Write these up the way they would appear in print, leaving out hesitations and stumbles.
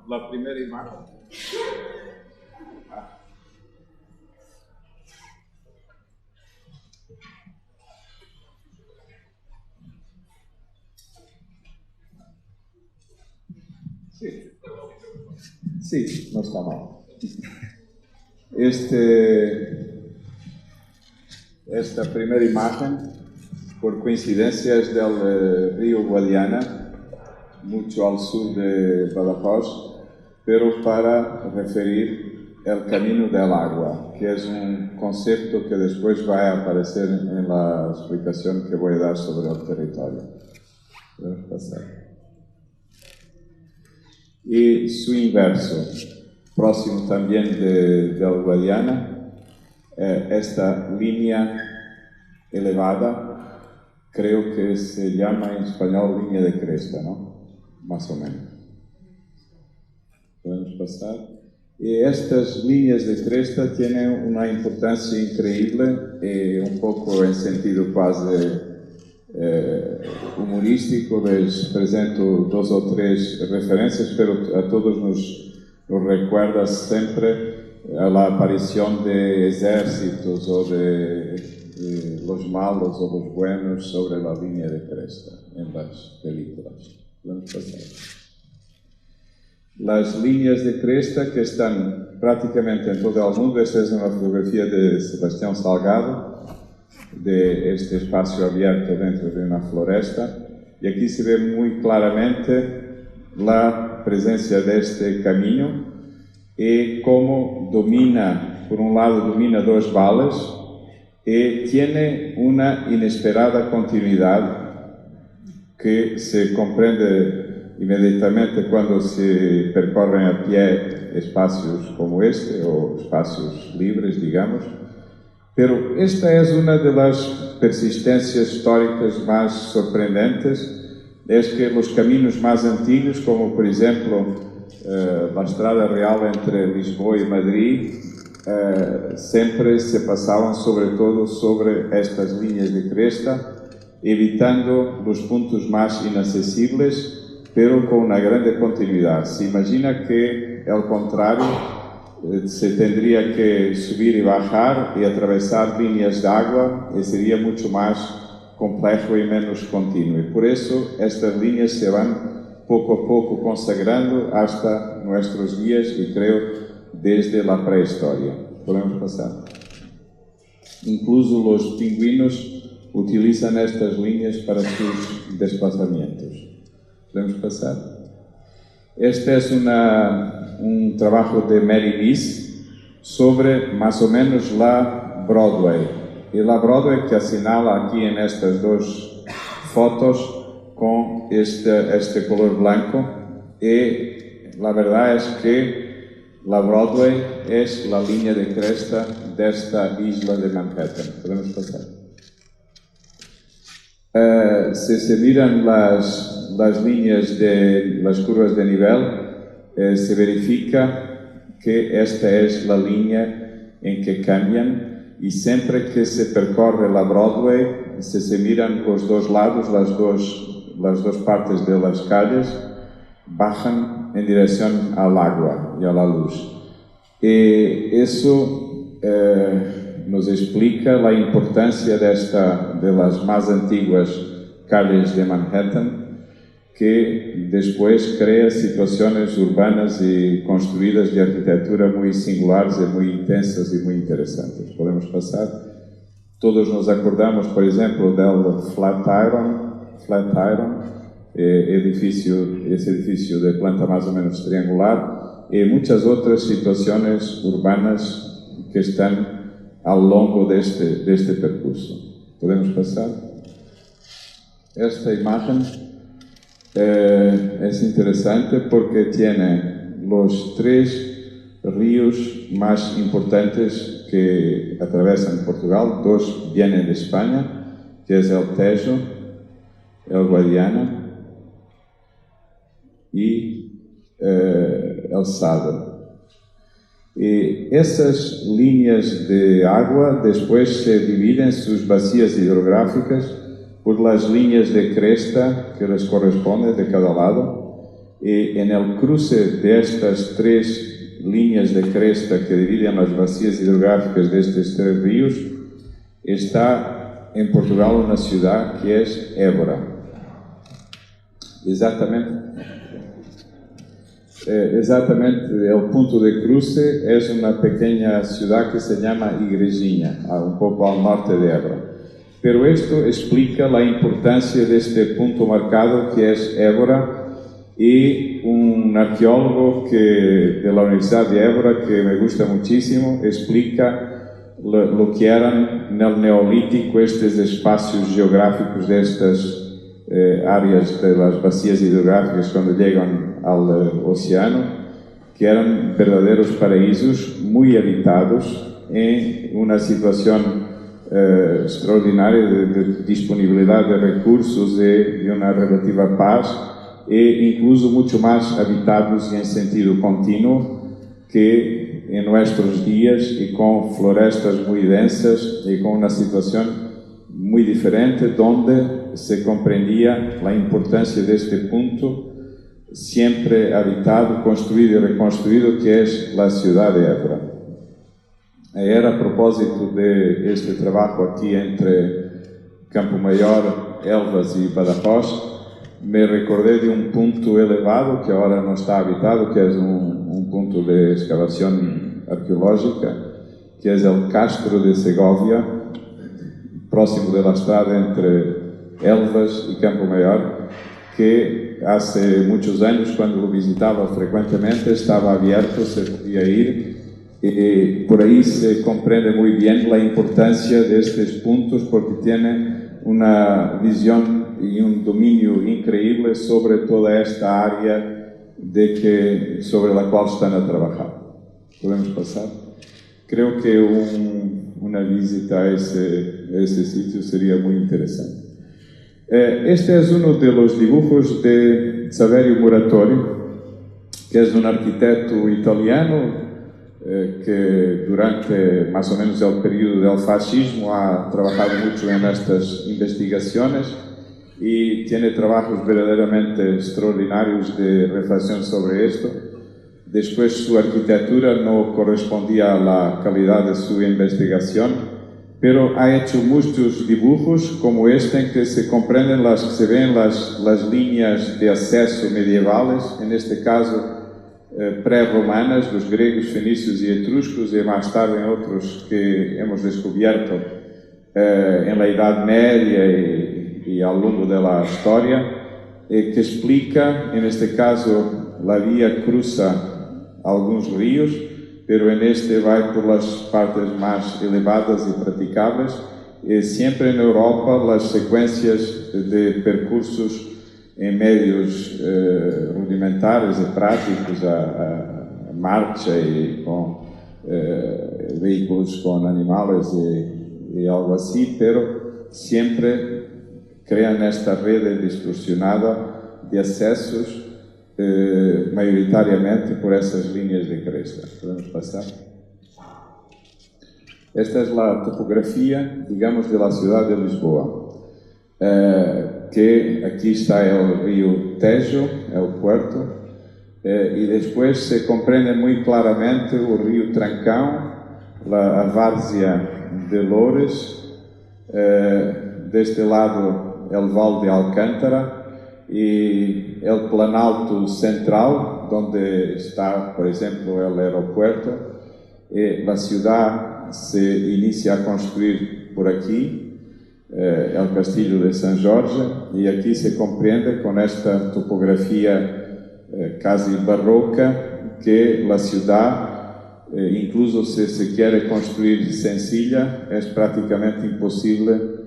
la primera imagen. Sí, no está mal. Esta primera imagen, por coincidencia, es del río Guadiana, mucho al sur de Badajoz, pero para referir el camino del agua, que es un concepto que después va a aparecer en la explicación que voy a dar sobre el territorio. Podemos pasar. Y su inverso, próximo también del Guadiana, esta línea elevada, creo que se llama en español línea de cresta, ¿no? Más o menos. Podemos pasar. Y estas líneas de cresta tienen una importancia increíble, un poco en sentido quase humorístico. Les presento dos o tres referencias, pero a todos nos recuerda siempre a la aparición de ejércitos o de los malos o los buenos sobre la línea de cresta en las películas. Vamos a pasar. Las líneas de cresta que están prácticamente en todo el mundo. Esta es una fotografía de Sebastián Salgado, de este espacio abierto dentro de una floresta, y aquí se ve muy claramente la presencia de este camino y cómo domina, por un lado domina dos vales y tiene una inesperada continuidad que se comprende inmediatamente cuando se percorren a pie espacios como este, o espacios libres, digamos. Pero esta es una de las persistencias históricas más sorprendentes, es que los caminos más antiguos, como por ejemplo la Estrada Real entre Lisboa y Madrid, siempre se pasaban sobre todo sobre estas líneas de cresta, evitando los puntos más inaccesibles, pero con una grande continuidad. Se imagina que, al contrario, se tendría que subir y bajar y atravesar líneas de agua y sería mucho más complejo y menos continuo. Y por eso estas líneas se van poco a poco consagrando hasta nuestros días y creo desde la prehistoria. Podemos pasar. Incluso los pingüinos utilizan estas líneas para sus desplazamientos. Podemos pasar. Este es un trabajo de Mary Lees sobre más o menos la Broadway. Y la Broadway que asinala aquí en estas dos fotos con este color blanco. Y la verdad es que la Broadway es la línea de cresta de esta isla de Manhattan. Podemos pasar. Si se miran las líneas de las curvas de nivel, se verifica que esta es la línea en que cambian, y siempre que se percorre la Broadway, si se miran los dos lados, las dos partes de las calles bajan en dirección al agua y a la luz. Y eso nos explica la importancia de las más antiguas calles de Manhattan, que después crea situaciones urbanas y construidas de arquitectura muy singulares y muy intensas y muy interesantes. Podemos pasar. Todos nos acordamos, por ejemplo, del Flatiron, ese edificio de planta más o menos triangular, y muchas otras situaciones urbanas que están a lo largo de este percurso. Podemos pasar. Esta imagen es interesante porque tiene los tres ríos más importantes que atraviesan Portugal. Dos vienen de España, que es el Tejo, el Guadiana y el Sado. Y esas líneas de agua después se dividen sus vacías hidrográficas por las líneas de cresta que les corresponden de cada lado, y en el cruce de estas tres líneas de cresta que dividen las vacías hidrográficas de estos tres ríos está en Portugal una ciudad que es Évora. Exatamente el punto de cruce es una pequeña ciudad que se llama Igrejinha, un poco al norte de Évora. Pero esto explica la importancia de este punto marcado que es Évora, y un arqueólogo de la Universidad de Évora que me gusta muchísimo explica lo que eran en el Neolítico estos espacios geográficos de estas áreas de las vacías hidrográficas cuando llegan al océano, que eran verdaderos paraísos muy habitados en una situación extraordinaria de disponibilidad de recursos y de una relativa paz, e incluso mucho más habitados en sentido continuo que en nuestros días, y con florestas muy densas y con una situación muy diferente, donde se comprendía la importancia de este punto siempre habitado, construido y reconstruido, que es la ciudad de Évora. Era a propósito de este trabajo aquí entre Campo Maior, Elvas y Badajoz, me recordé de un punto elevado que ahora no está habitado, que es un punto de excavación arqueológica, que es el Castro de Segovia, próximo de la estrada entre Elvas y Campo Maior, que hace muchos años, cuando lo visitaba frecuentemente, estaba abierto, se podía ir, y por ahí se comprende muy bien la importancia de estos puntos, porque tiene una visión y un dominio increíble sobre toda esta área sobre la cual están a trabajar. ¿Podemos pasar? Creo que una visita a ese sitio sería muy interesante. Este es uno de los dibujos de Saverio Muratori, que es un arquitecto italiano que durante más o menos el periodo del fascismo ha trabajado mucho en estas investigaciones y tiene trabajos verdaderamente extraordinarios de reflexión sobre esto. Después su arquitectura no correspondía a la calidad de su investigación, pero ha hecho muchos dibujos como este en que se comprenden se ven las líneas de acceso medievales, en este caso pré-romanas, los griegos, fenicios y etruscos, y más tarde en otros que hemos descubierto en la Edad Media y a lo largo de la historia, que explica, en este caso, la vía cruza algunos ríos, pero en este va por las partes más elevadas y practicables. Siempre en Europa las secuencias de percursos en medios rudimentares y prácticos a marcha y con vehículos con animales y algo así, pero siempre crean esta red distorsionada de accesos mayoritariamente por esas líneas de cresta. ¿Podemos pasar? Esta es la topografía, digamos, de la ciudad de Lisboa. Que aquí está el río Tejo, el puerto, y después se comprende muy claramente el río Trancão, la várzea de Loures, de este lado el Val de Alcântara y el Planalto Central, donde está, por ejemplo, el aeropuerto. La ciudad se inicia a construir por aquí, el Castillo de San Jorge, y aquí se comprende con esta topografía casi barroca que la ciudad, incluso si se quiere construir sencilla, es prácticamente imposible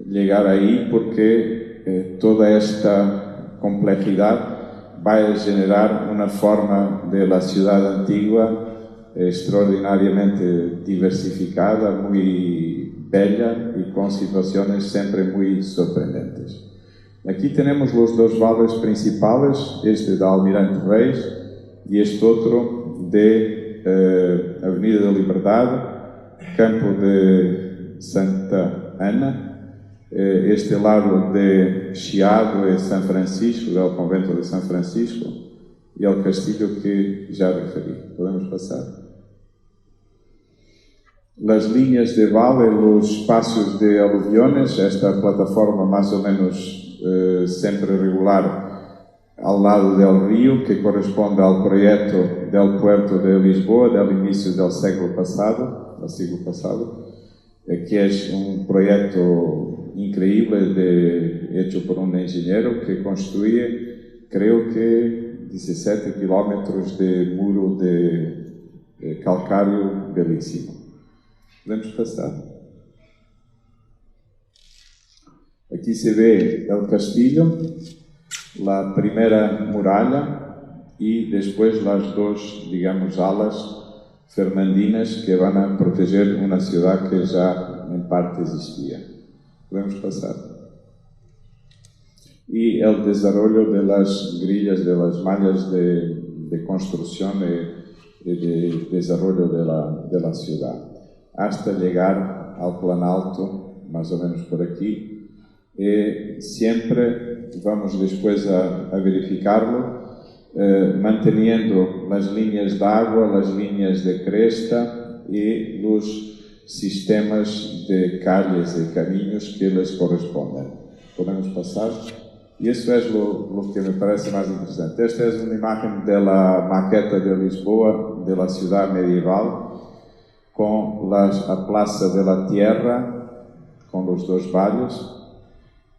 llegar ahí, porque toda esta complejidad va a generar una forma de la ciudad antigua extraordinariamente diversificada, muy bella y con situaciones siempre muy sorprendentes. Aquí tenemos los dos valles principales, este de Almirante Reis y este otro de Avenida da Liberdade, Campo de Santa Ana, este lado de Chiado e San Francisco, del convento de San Francisco, y el castillo que ya referí. ¿Podemos pasar? Las líneas de vale, los espacios de aluviones, esta plataforma más o menos siempre regular al lado del río, que corresponde al proyecto del puerto de Lisboa del inicio del siglo pasado, que es un proyecto increíble hecho por un ingeniero que construye, creo que 17 kilómetros de muro de calcário belísimo. Podemos pasar. Aquí se ve el castillo, la primera muralla y después las dos, digamos, alas fernandinas que van a proteger una ciudad que ya en parte existía. Podemos pasar. Y el desarrollo de las grillas, de las mallas de construcción y de desarrollo de la ciudad, hasta llegar al Planalto, más o menos por aquí. Siempre vamos después a verificarlo, manteniendo las líneas de agua, las líneas de cresta y los sistemas de calles y caminos que les corresponden. Podemos pasar. Y eso es lo que me parece más interesante. Esta es una imagen de la maqueta de Lisboa, de la ciudad medieval, con la Plaza de la Tierra, con los dos valles,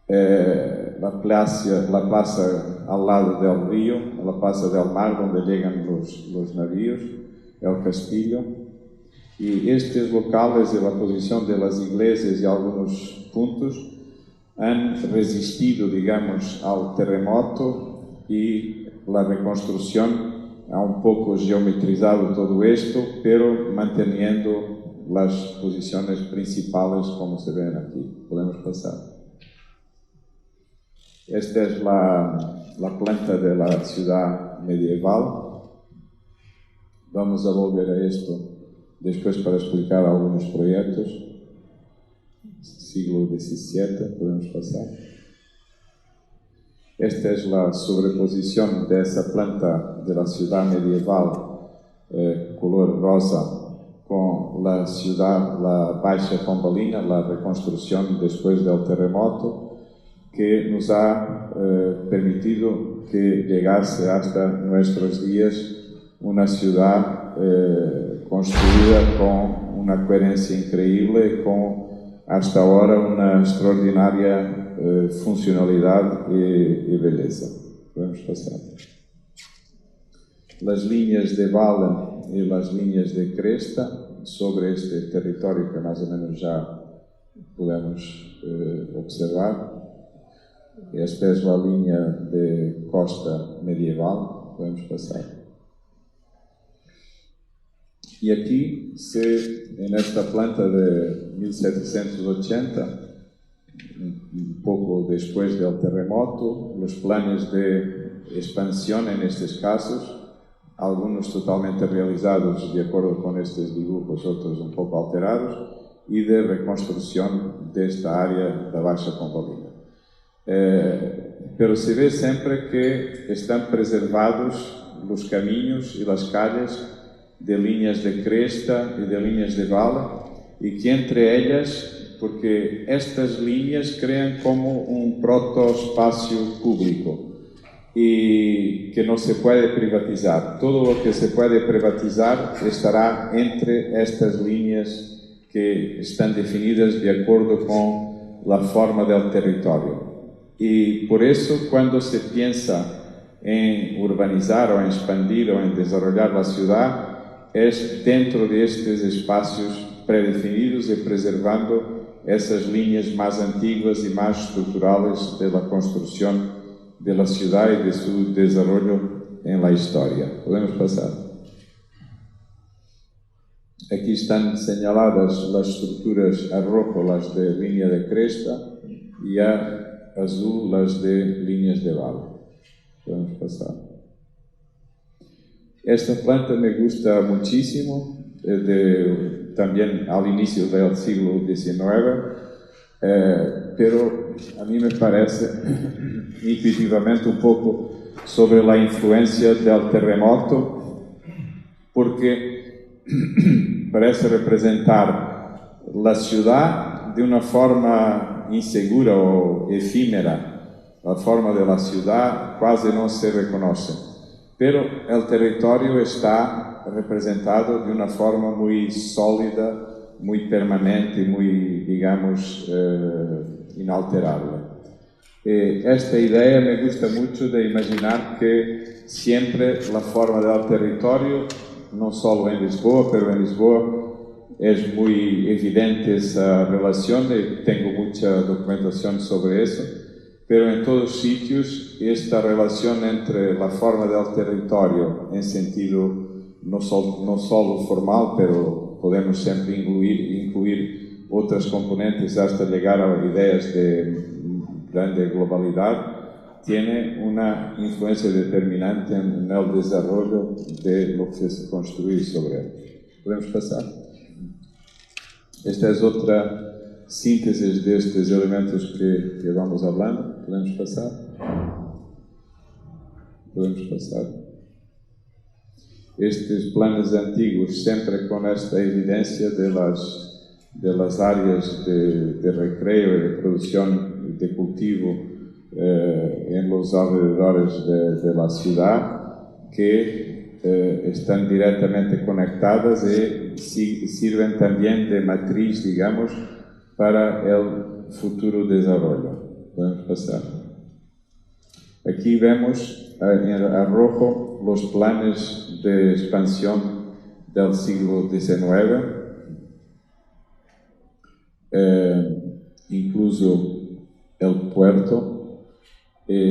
la plaza al lado del río, la plaza del mar, donde llegan los navíos, el castillo. Y estos locales y la posición de las iglesias y algunos puntos han resistido, digamos, al terremoto y la reconstrucción ha un poco geometrizado todo esto, pero manteniendo las posiciones principales como se ven aquí. Podemos pasar. Esta es la planta de la ciudad medieval. Vamos a volver a esto después para explicar algunos proyectos. Siglo XVII, podemos pasar. Esta es la sobreposición de esa planta de la ciudad medieval, color rosa, con la ciudad, la Baixa Pombalina, la reconstrucción después del terremoto, que nos ha permitido que llegase hasta nuestros días una ciudad construida con una coherencia increíble, con hasta ahora una extraordinaria funcionalidad y belleza. Podemos pasar. Las líneas de vale y las líneas de cresta sobre este territorio que más o menos ya podemos observar. Esta es la línea de costa medieval. Podemos pasar. Y aquí, en esta planta de 1780, un poco después del terremoto, los planes de expansión en estos casos, algunos totalmente realizados de acuerdo con estos dibujos, otros un poco alterados, y de reconstrucción de esta área da Baixa Pombalina. Pero se ve siempre que están preservados los caminos y las calles de líneas de cresta y de líneas de vale, y que entre ellas, porque estas líneas crean como un protoespacio público y que no se puede privatizar. Todo lo que se puede privatizar estará entre estas líneas que están definidas de acuerdo con la forma del territorio. Y por eso, cuando se piensa en urbanizar o en expandir o en desarrollar la ciudad, es dentro de estos espacios predefinidos y preservando esas líneas más antiguas y más estructurales de la construcción de la ciudad y de su desarrollo en la historia. Podemos pasar. Aquí están señaladas las estructuras a rojo, las de línea de cresta, y a azul las de líneas de vale. Podemos pasar. Esta planta me gusta muchísimo, también al inicio del siglo XIX, pero a mí me parece intuitivamente un poco sobre la influencia del terremoto, porque parece representar la ciudad de una forma insegura o efímera. La forma de la ciudad casi no se reconoce, pero el territorio está representado de una forma muy sólida, muy permanente, muy, digamos, inalterable. Esta idea me gusta mucho de imaginar que siempre la forma del territorio, no solo en Lisboa, pero en Lisboa es muy evidente esa relación y tengo mucha documentación sobre eso, pero en todos sitios esta relación entre la forma del territorio en sentido no solo formal, pero podemos siempre incluir otras componentes hasta llegar a ideas de grande globalidad, tiene una influencia determinante en el desarrollo de lo que se construye sobre él. ¿Podemos pasar? Esta es otra síntesis de estos elementos que vamos hablando. ¿Podemos pasar? Podemos pasar. Estes planos antiguos, sempre com esta evidência das áreas de recreio e de produção e de cultivo em los alrededores de la ciudad, que están directamente conectadas y sirven también de matriz, digamos, para el futuro desarrollo. Podemos pasar. Aquí vemos en rojo los planes de expansión del siglo XIX, incluso el puerto,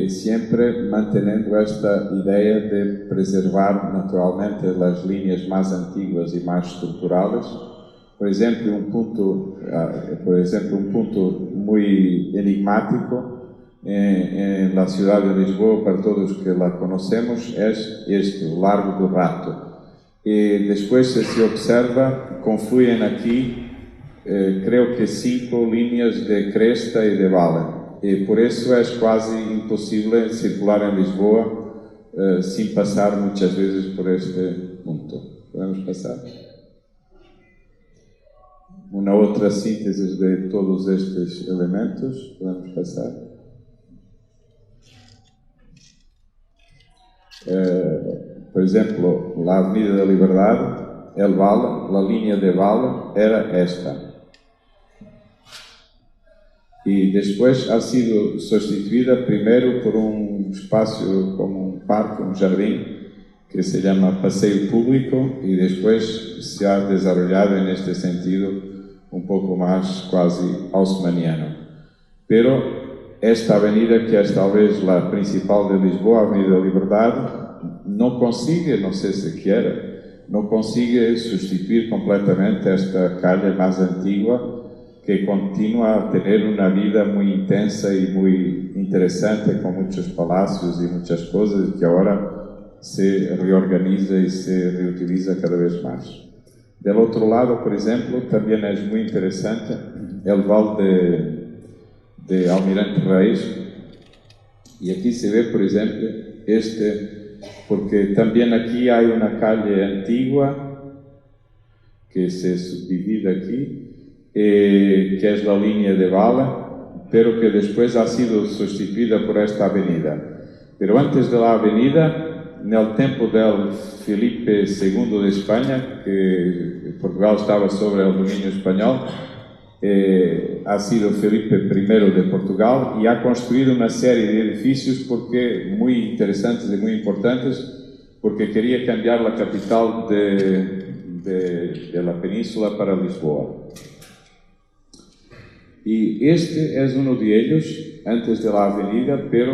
siempre manteniendo esta idea de preservar naturalmente las líneas más antiguas y más estructurales. Por ejemplo, un punto muy enigmático en la ciudad de Lisboa, para todos que la conocemos, es este, o Largo do Rato. Y después, si se observa, confluyen aquí, creo que 5 líneas de cresta y de vale. Y por eso es casi imposible circular en Lisboa sin pasar muchas veces por este punto. ¿Podemos pasar? Una otra síntesis de todos estos elementos. ¿Podemos pasar? Por ejemplo, la Avenida da Liberdade, el vale, la línea de vale era esta. Y después ha sido sustituida primero por un espacio como un parque, un jardín, que se llama Paseo Público, y después se ha desarrollado en este sentido un poco más casi haussmanniano. Pero esta avenida, que es tal vez la principal de Lisboa, Avenida da Liberdade, no consigue, no sé si quiere, no consigue sustituir completamente esta calle más antigua, que continúa a tener una vida muy intensa y muy interesante, con muchos palacios y muchas cosas, que ahora se reorganiza y se reutiliza cada vez más. Del otro lado, por ejemplo, también es muy interesante el val de Almirante Reis, y aquí se ve, por ejemplo, porque también aquí hay una calle antigua que se subdivide aquí, que es la línea de vale, pero que después ha sido sustituida por esta avenida. Pero antes de la avenida, en el tiempo del Felipe II de España, que Portugal estaba sobre el dominio español, ha sido Felipe I de Portugal y ha construido una serie de edificios muy interesantes y muy importantes, porque quería cambiar la capital de la península para Lisboa. Y este es uno de ellos, antes de la avenida, pero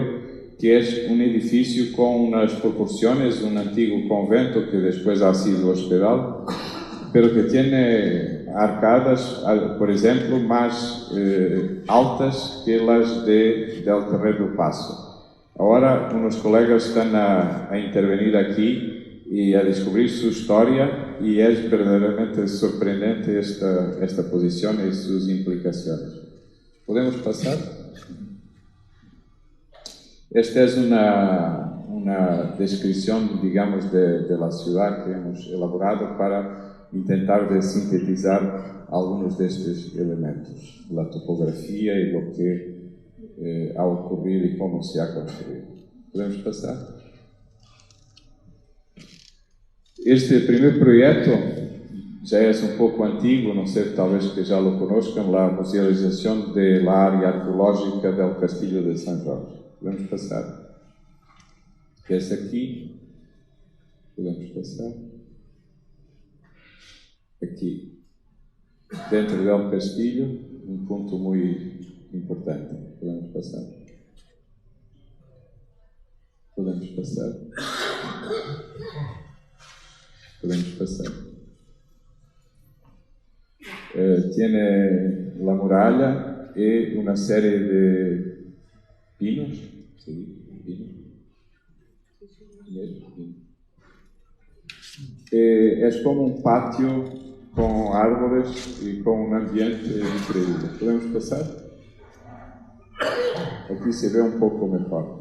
que es un edificio con unas proporciones, un antiguo convento que después ha sido hospital, pero que tiene arcadas, por ejemplo, más altas que las del Terreiro do Paço. Ahora unos colegas están a intervenir aquí y a descubrir su historia, y es verdaderamente sorprendente esta posición y sus implicaciones. ¿Podemos pasar? Esta es una descripción, digamos, de la ciudad que hemos elaborado para intentar de sintetizar algunos de estos elementos, la topografía y lo que ha ocurrido y cómo se ha construido. ¿Podemos pasar? Este primer proyecto ya es un poco antiguo, no sé, tal vez que ya lo conozcan, la musealización de la área arqueológica del Castillo de San Jorge. Podemos pasar. Que es aquí. Podemos pasar. Aquí. Dentro del castillo, un punto muy importante. Podemos pasar. Podemos pasar. Podemos pasar. Tiene la muralla y una serie de pinos. ¿Sí? Pinos. Es como un patio con árboles y con un ambiente increíble. ¿Podemos pasar? Aquí se ve un poco mejor.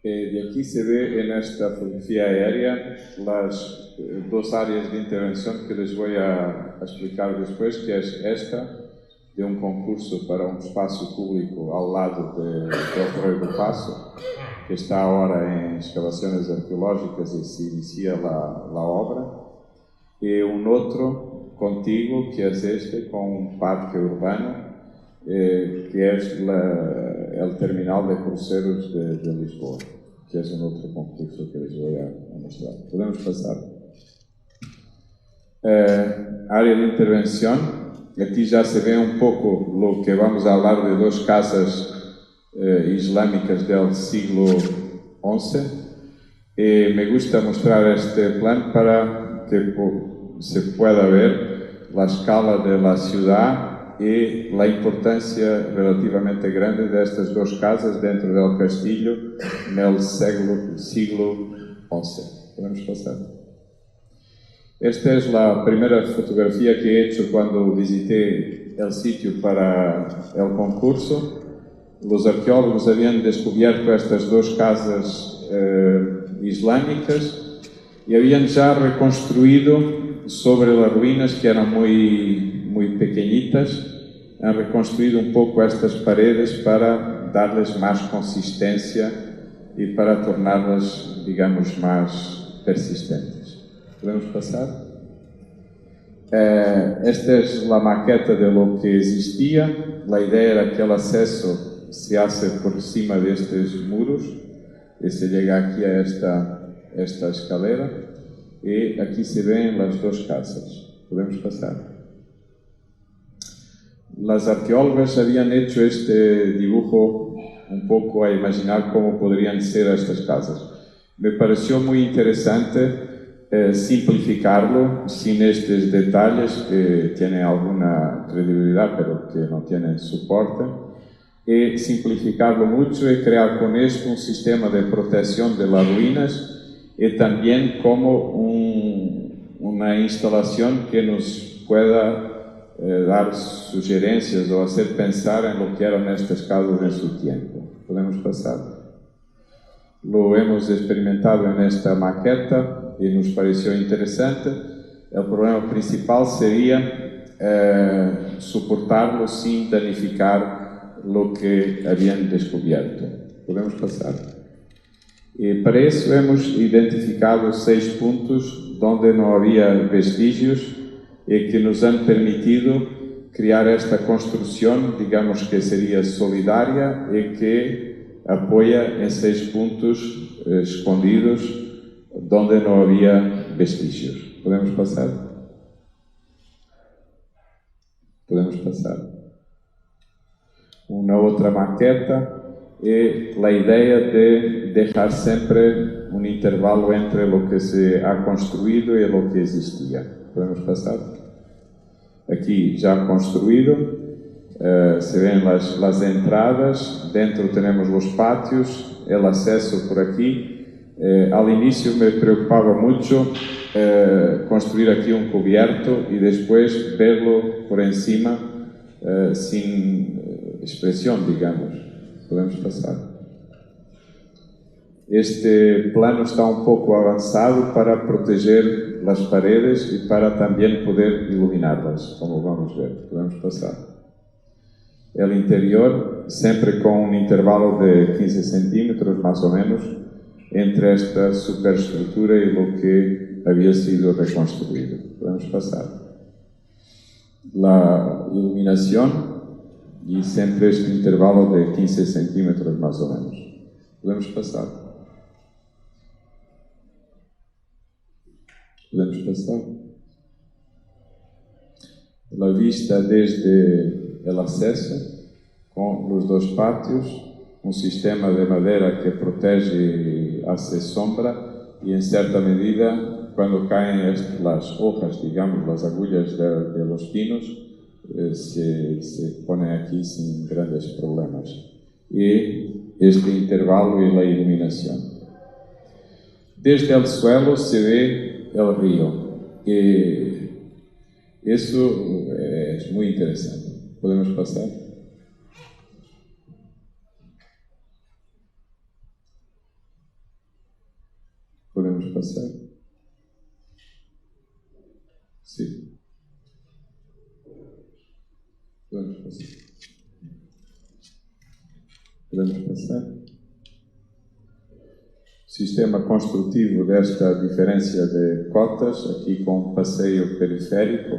De aquí se ve en esta fotografía aérea las dos áreas de intervención que les voy a explicar después, que es esta, de un concurso para un espacio público al lado del Torre do Passo, que está ahora en excavaciones arqueológicas y se inicia la obra, y un otro contiguo, que es este, con un parque urbano, que es el terminal de cruceros de Lisboa, que es un otro concurso que les voy a mostrar. Podemos pasar. Área de intervención. Aquí ya se ve un poco lo que vamos a hablar de dos casas islámicas del siglo XI. Me gusta mostrar este plan para que se pueda ver la escala de la ciudad y la importancia relativamente grande de estas dos casas dentro del castillo en el siglo XI. ¿Podemos pasar? Esta es la primera fotografía que he hecho cuando visité el sitio para el concurso. Los arqueólogos habían descubierto estas dos casas islámicas y habían ya reconstruido sobre las ruinas, que eran muy pequeñitas, han reconstruido un poco estas paredes para darles más consistencia y para tornarlas, digamos, más persistentes. ¿Podemos pasar? Esta es la maqueta de lo que existía. La idea era que el acceso se hace por encima de estos muros y se llega aquí a esta escalera, y aquí se ven las dos casas. ¿Podemos pasar? Las arqueólogas habían hecho este dibujo un poco a imaginar cómo podrían ser estas casas. Me pareció muy interesante simplificarlo sin estos detalles que tienen alguna credibilidad pero que no tienen soporte, y simplificarlo mucho y crear con esto un sistema de protección de las ruinas y también como una instalación que nos pueda dar sugerencias o hacer pensar en lo que eran estas casas en su tiempo. ¿Podemos pasar? Lo hemos experimentado en esta maqueta y nos pareció interesante. El problema principal sería soportarlo sin danificar lo que habían descubierto. ¿Podemos pasar? Y para eso hemos identificado 6 puntos donde no había vestigios y que nos han permitido crear esta construcción, digamos que sería solidaria y que apoya en 6 puntos escondidos donde no había vestigios. ¿Podemos pasar? Podemos pasar. Una otra maqueta y la idea de dejar siempre un intervalo entre lo que se ha construido y lo que existía. ¿Podemos pasar? Aquí ya construido, se ven las entradas, dentro tenemos los patios, el acceso por aquí. Al inicio me preocupaba mucho construir aquí un cubierto y después verlo por encima sin expresión, digamos. Podemos pasar. Este plano está un poco avanzado para proteger las paredes y para también poder iluminarlas, como vamos a ver. Podemos pasar. El interior, siempre con un intervalo de 15 centímetros más o menos, entre esta superestructura y lo que había sido reconstruido. Podemos pasar. La iluminación y siempre este intervalo de 15 centímetros más o menos. Podemos pasar. Podemos pasar. La vista desde el acceso, con los dos patios, un sistema de madera que protege, hace sombra y en cierta medida, cuando caen las hojas, digamos, las agullas de los pinos, se pone aquí sin grandes problemas. Y este intervalo y la iluminación. Desde el suelo se ve el río. Eso es muy interesante. ¿Podemos pasar? ¿Podemos pasar? Sí. Podemos pasar. Podemos pasar. Sistema construtivo desta diferença de cotas, aqui com um passeio periférico.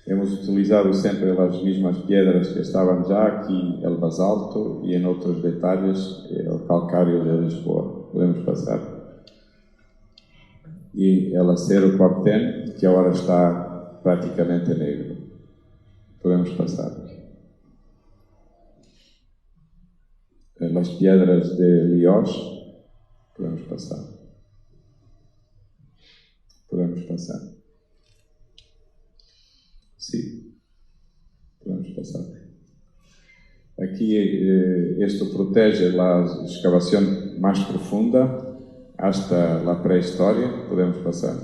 Hemos utilizado sempre as mesmas pedras que estavam já aqui, o basalto, e em outros detalhes, o calcário de Lisboa. Podemos passar. E o acero Corten, que agora está praticamente negro. Podemos passar. As pedras de Liós. Podemos passar. Podemos passar. Sim. Podemos passar. Aqui isto protege a escavação mais profunda hasta a pré-história. Podemos passar.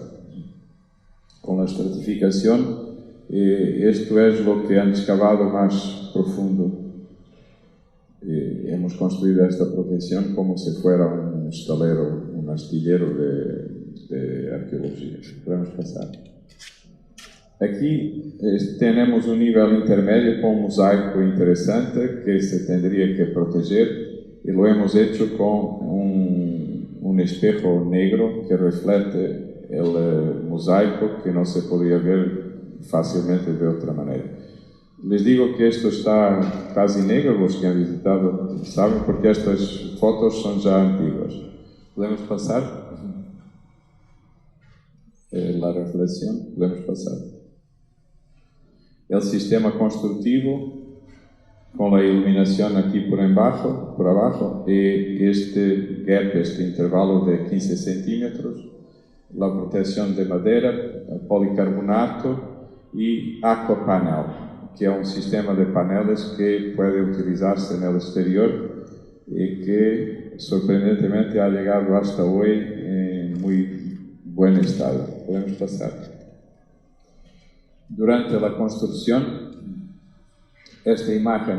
Com a estratificação, isto é o que han escavado mais profundo. Hemos construido esta protección como si fuera un estalero, un astillero de arqueología. Podemos pasar. Aquí tenemos un nivel intermedio con un mosaico interesante que se tendría que proteger y lo hemos hecho con un espejo negro que reflete el mosaico que no se podía ver fácilmente de otra manera. Les digo que esto está casi negro, los que han visitado saben, porque estas fotos son ya antiguas. ¿Podemos pasar? La reflexión, podemos pasar. El sistema constructivo, con la iluminación aquí por abajo, y este gap, este intervalo de 15 centímetros, la protección de madera, policarbonato y aquapanel, que é um sistema de paneles que pode utilizar-se no exterior e que, sorprendentemente, ha chegado hasta hoje em muito bom estado. Podemos passar. Durante a construção, esta imagem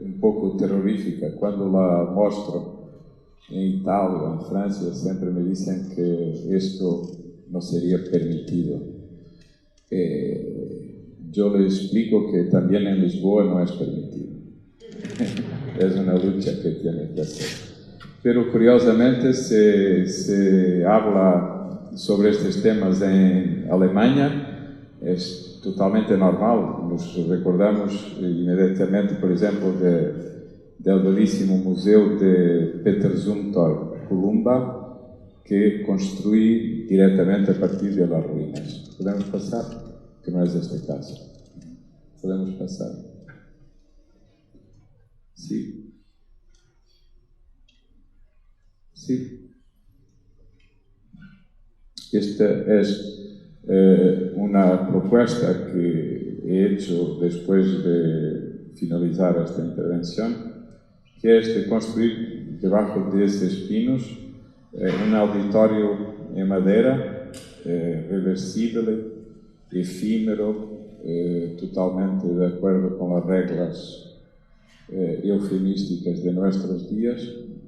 um pouco terrorífica, quando la mostro em Itália, em França, sempre me dizem que isto não seria permitido. Yo les explico que también en Lisboa no es permitido. Es una lucha que tienen que hacer. Pero curiosamente se habla sobre estos temas en Alemania. Es totalmente normal. Nos recordamos inmediatamente, por ejemplo, del bellísimo museo de Peter Zumthor Columba, que construí directamente a partir de las ruinas. ¿Podemos pasar? Que não é este caso. Podemos passar. Sim. Sim. Esta é uma proposta que he hecho depois de finalizar esta intervenção, que é de construir debaixo desses pinos um auditório em madeira reversível, efímero, totalmente de acuerdo con las reglas eufemísticas de nuestros días,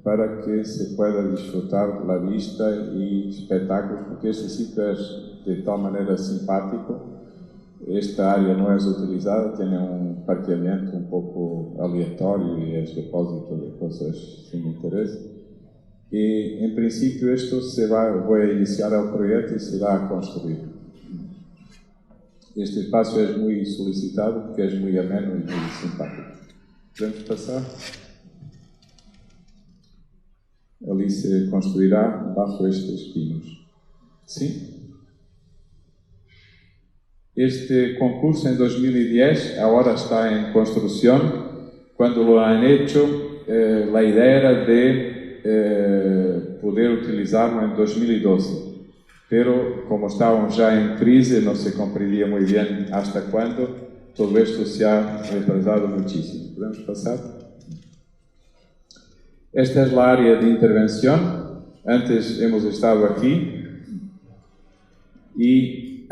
para que se pueda disfrutar la vista y espectáculos, porque este sitio es de tal manera simpático. Esta área no es utilizada, tiene un parqueamiento un poco aleatorio y es depósito de cosas sin interés. Y en principio esto voy a iniciar el proyecto y se va a construir. Este espacio es muy solicitado porque es muy ameno y muy simpático. ¿Podemos pasar? Ali se construirá bajo estes pinos. ¿Sí? Este concurso en 2010 ahora está en construcción. Cuando lo han hecho, la idea era de poder utilizarlo en 2012. Pero como estábamos ya en crisis, no se comprendía muy bien hasta cuándo, todo esto se ha retrasado muchísimo. ¿Podemos pasar? Esta es la área de intervención. Antes hemos estado aquí y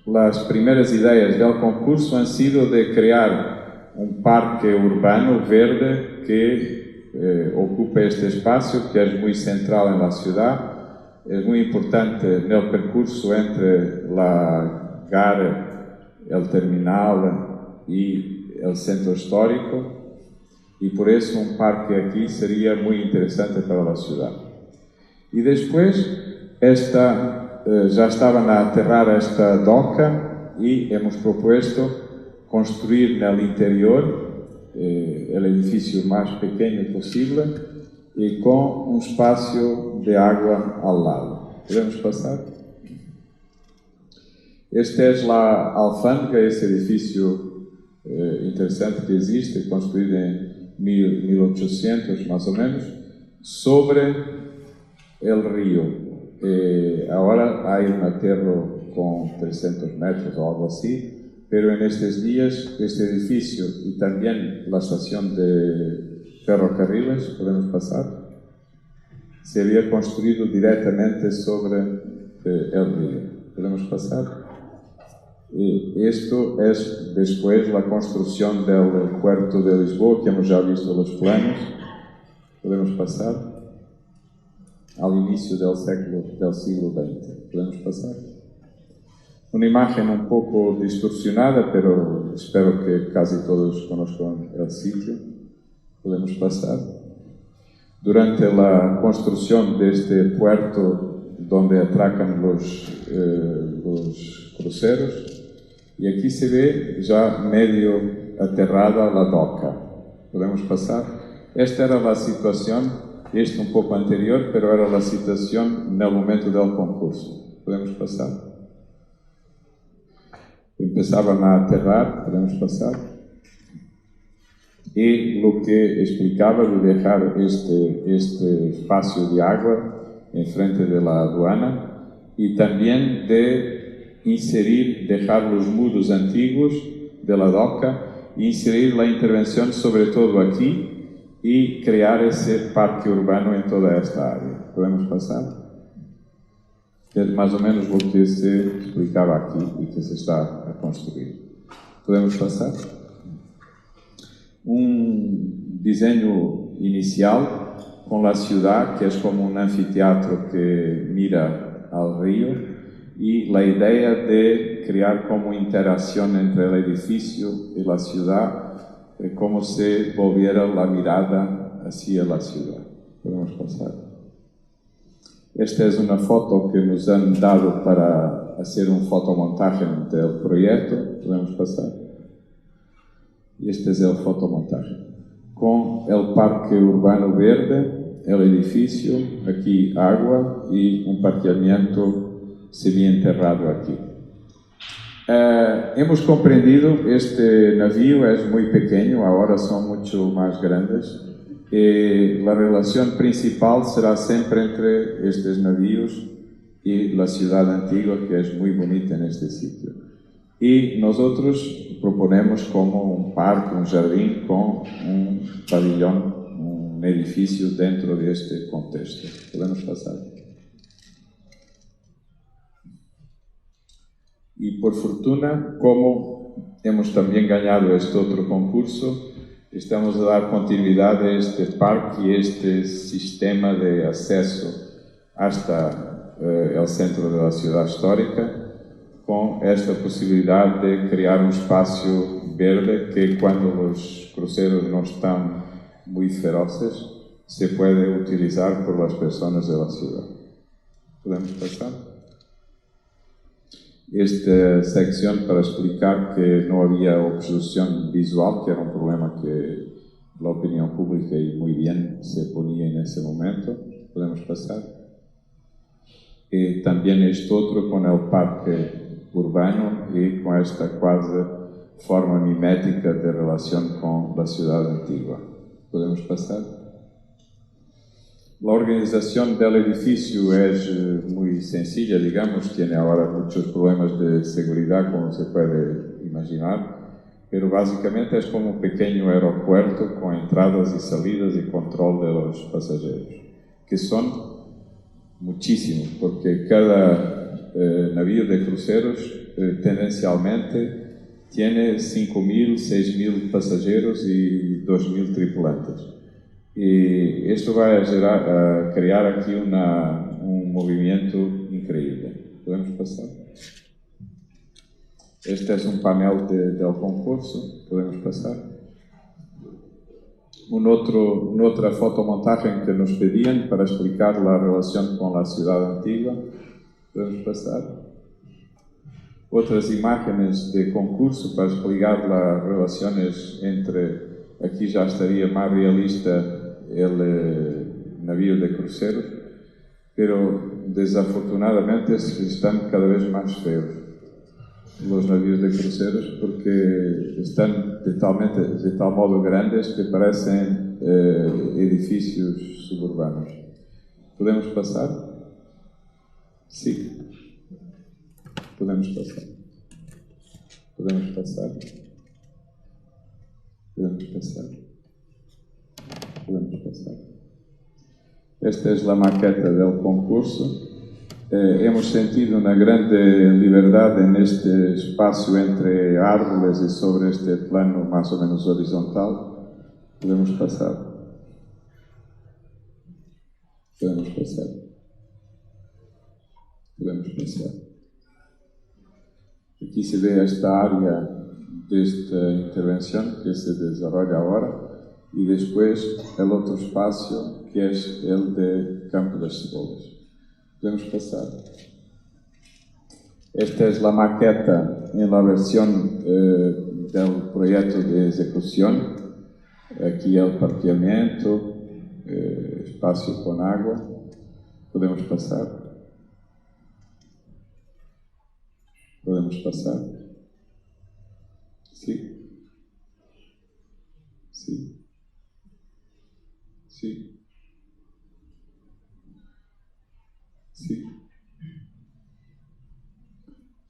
las primeras ideas del concurso han sido de crear un parque urbano verde que ocupe este espacio, que es muy central en la ciudad. Es muy importante en el percurso entre la Gara, el terminal y el centro histórico, y por eso un parque aquí sería muy interesante para la ciudad. Y después ya estaban a aterrar esta doca y hemos propuesto construir en el interior el edificio más pequeño posible y con un espacio de agua al lado. ¿Podemos pasar? Esta es la alfândega, esse edifício interessante que existe, construído em 1800 mais ou menos, sobre o rio. Agora há um aterro com 300 metros ou algo assim, pero en estes dias este edificio y también la estación de ferrocarriles, podemos pasar, se había construido directamente sobre el río. Podemos pasar. Y esto es después la construcción del puerto de Lisboa, que hemos ya visto los planos. Podemos pasar. Al inicio del siglo XX. Podemos pasar. Una imagen un poco distorsionada, pero espero que casi todos conozcan el sitio. Podemos pasar. Durante la construcción de este puerto donde atracan los cruceros, y aquí se ve ya medio aterrada la doca. Podemos pasar. Esta era la situación, esto un poco anterior, pero era la situación en el momento del concurso. Podemos pasar. Empezaban a aterrar, podemos pasar. Y lo que explicaba de dejar este espacio de agua en frente de la aduana y también de dejar los muros antiguos de la doca e inserir la intervención sobre todo aquí y crear ese parque urbano en toda esta área. ¿Podemos pasar? Es más o menos lo que se explicaba aquí y que se está a construir. ¿Podemos pasar? Un diseño inicial con la ciudad, que es como un anfiteatro que mira al río, y la idea de crear como interacción entre el edificio y la ciudad, como si volviera la mirada hacia la ciudad. Podemos pasar. Esta es una foto que nos han dado para hacer un fotomontaje del proyecto. Podemos pasar. Y este es el fotomontaje. Con el parque urbano verde, el edificio, aquí agua y un parqueamiento semi-enterrado aquí. Hemos comprendido, este navío es muy pequeño, ahora son mucho más grandes. La relación principal será siempre entre estos navíos y la ciudad antigua, que es muy bonita en este sitio. Y nosotros proponemos como un parque, un jardín con un pabellón, un edificio dentro de este contexto. ¿Podemos pasar? Y por fortuna, como hemos también ganado este otro concurso, estamos a dar continuidade a este parque e este sistema de acesso hasta el centro de la ciudad histórica, con esta posibilidad de crear un espacio verde que cuando los cruceros no están muy feroces se puede utilizar por las personas de la ciudad. ¿Podemos pasar? Esta sección para explicar que no había obstrucción visual, que era un problema que la opinión pública y muy bien se ponía en ese momento. ¿Podemos pasar? Y también esto otro con el parque urbano y con esta quase forma mimética de relación con la ciudad antigua. ¿Podemos pasar? La organización del edificio es muy sencilla, digamos, tiene ahora muchos problemas de seguridad, como se puede imaginar, pero básicamente es como un pequeño aeropuerto con entradas y salidas y control de los pasajeros, que son muchísimos, porque cada navío de cruceros tendencialmente tiene 5.000, 6.000 pasajeros y 2.000 tripulantes. Y esto va a crear aquí un movimiento increíble. ¿Podemos pasar? Este es un panel del concurso. ¿Podemos pasar? Otra fotomontaje que nos pedían para explicar la relación con la ciudad antigua. ¿Podemos pasar? Otras imágenes de concurso para explicar las relaciones entre... Aquí ya estaría más realista el navío de cruceros, pero desafortunadamente están cada vez más feos los navíos de cruceros porque están de tal modo grandes que parecen edificios suburbanos. ¿Podemos pasar? Sí. Podemos pasar. Podemos pasar. Podemos pasar. Podemos pasar. Esta es la maqueta del concurso. Hemos sentido una grande libertad en este espacio entre árboles y sobre este plano más o menos horizontal. Podemos pasar. Podemos pasar. Podemos pasar. Aquí se ve esta área de esta intervención que se desarrolla ahora. Y después el otro espacio que es el de Campo das Cebolas. Podemos pasar. Esta es la maqueta en la versión del proyecto de ejecución. Aquí el parqueamiento, espacio con agua. Podemos pasar. Podemos pasar. Sí. Sí. Sí. Sí.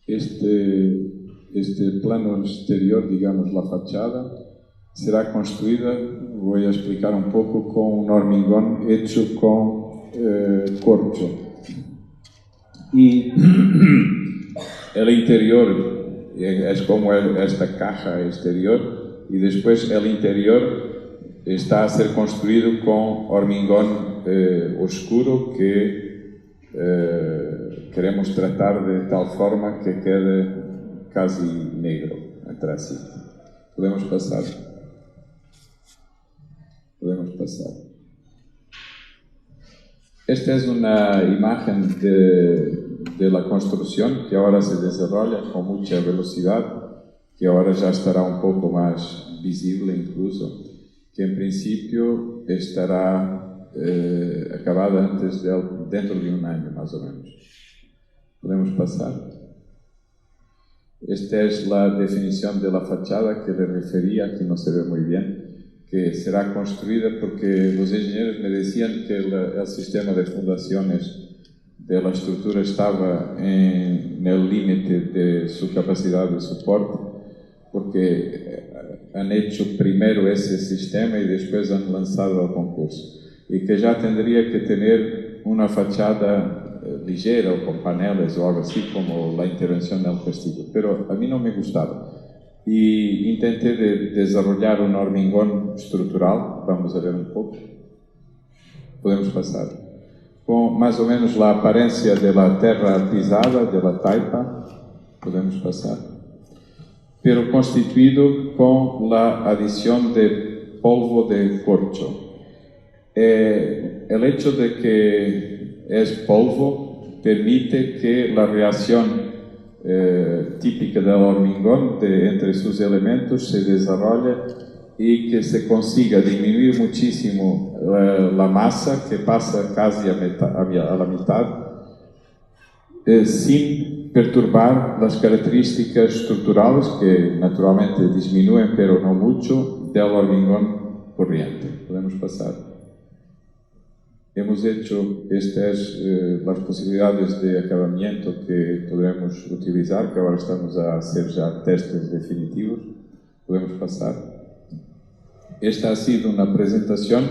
Este plano exterior, digamos, la fachada, será construida, voy a explicar un poco, con un hormigón hecho con corcho. Y el interior es como esta caja exterior, y después el interior está a ser construido con hormigón oscuro que queremos tratar de tal forma que quede casi negro entre sí. ¿Podemos pasar? Podemos pasar. Esta es una imagen de la construcción que ahora se desarrolla con mucha velocidad, que ahora ya estará un poco más visible incluso, que en principio estará acabada dentro de un año más o menos. ¿Podemos pasar? Esta es la definición de la fachada que le refería, que no se ve muy bien, que será construida porque los ingenieros me decían que el sistema de fundaciones de la estructura estaba en el límite de su capacidad de soporte, porque han hecho primero ese sistema y después han lanzado el concurso. Y que ya tendría que tener una fachada ligera o con paneles o algo así como la intervención del castillo. Pero a mí no me gustaba, y intenté desarrollar un hormigón estructural. Vamos a ver un poco. Podemos pasar. Con más o menos la apariencia de la tierra pisada, de la taipa. Podemos pasar. Pero constituido con la adición de polvo de corcho. El hecho de que es polvo permite que la reacción típica del hormigón entre sus elementos se desarrolle y que se consiga disminuir muchísimo la masa, que pasa casi a la mitad, sin perturbar las características estructurales, que naturalmente disminuyen, pero no mucho, del hormigón corriente. Podemos pasar. Hemos hecho estas las posibilidades de acabamiento que podremos utilizar, que ahora estamos a hacer ya testes definitivos. Podemos pasar. Esta ha sido una presentación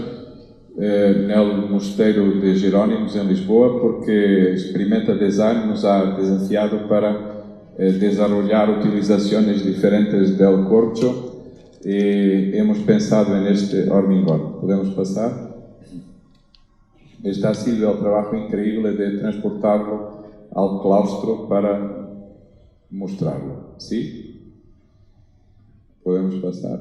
en el Mosteiro de Jerónimos en Lisboa, porque Experimenta Design nos ha desafiado para desarrollar utilizaciones diferentes del corcho y hemos pensado en este hormigón. Podemos pasar. Este ha sido el trabajo increíble de transportarlo al claustro para mostrarlo. ¿Sí? Podemos pasar.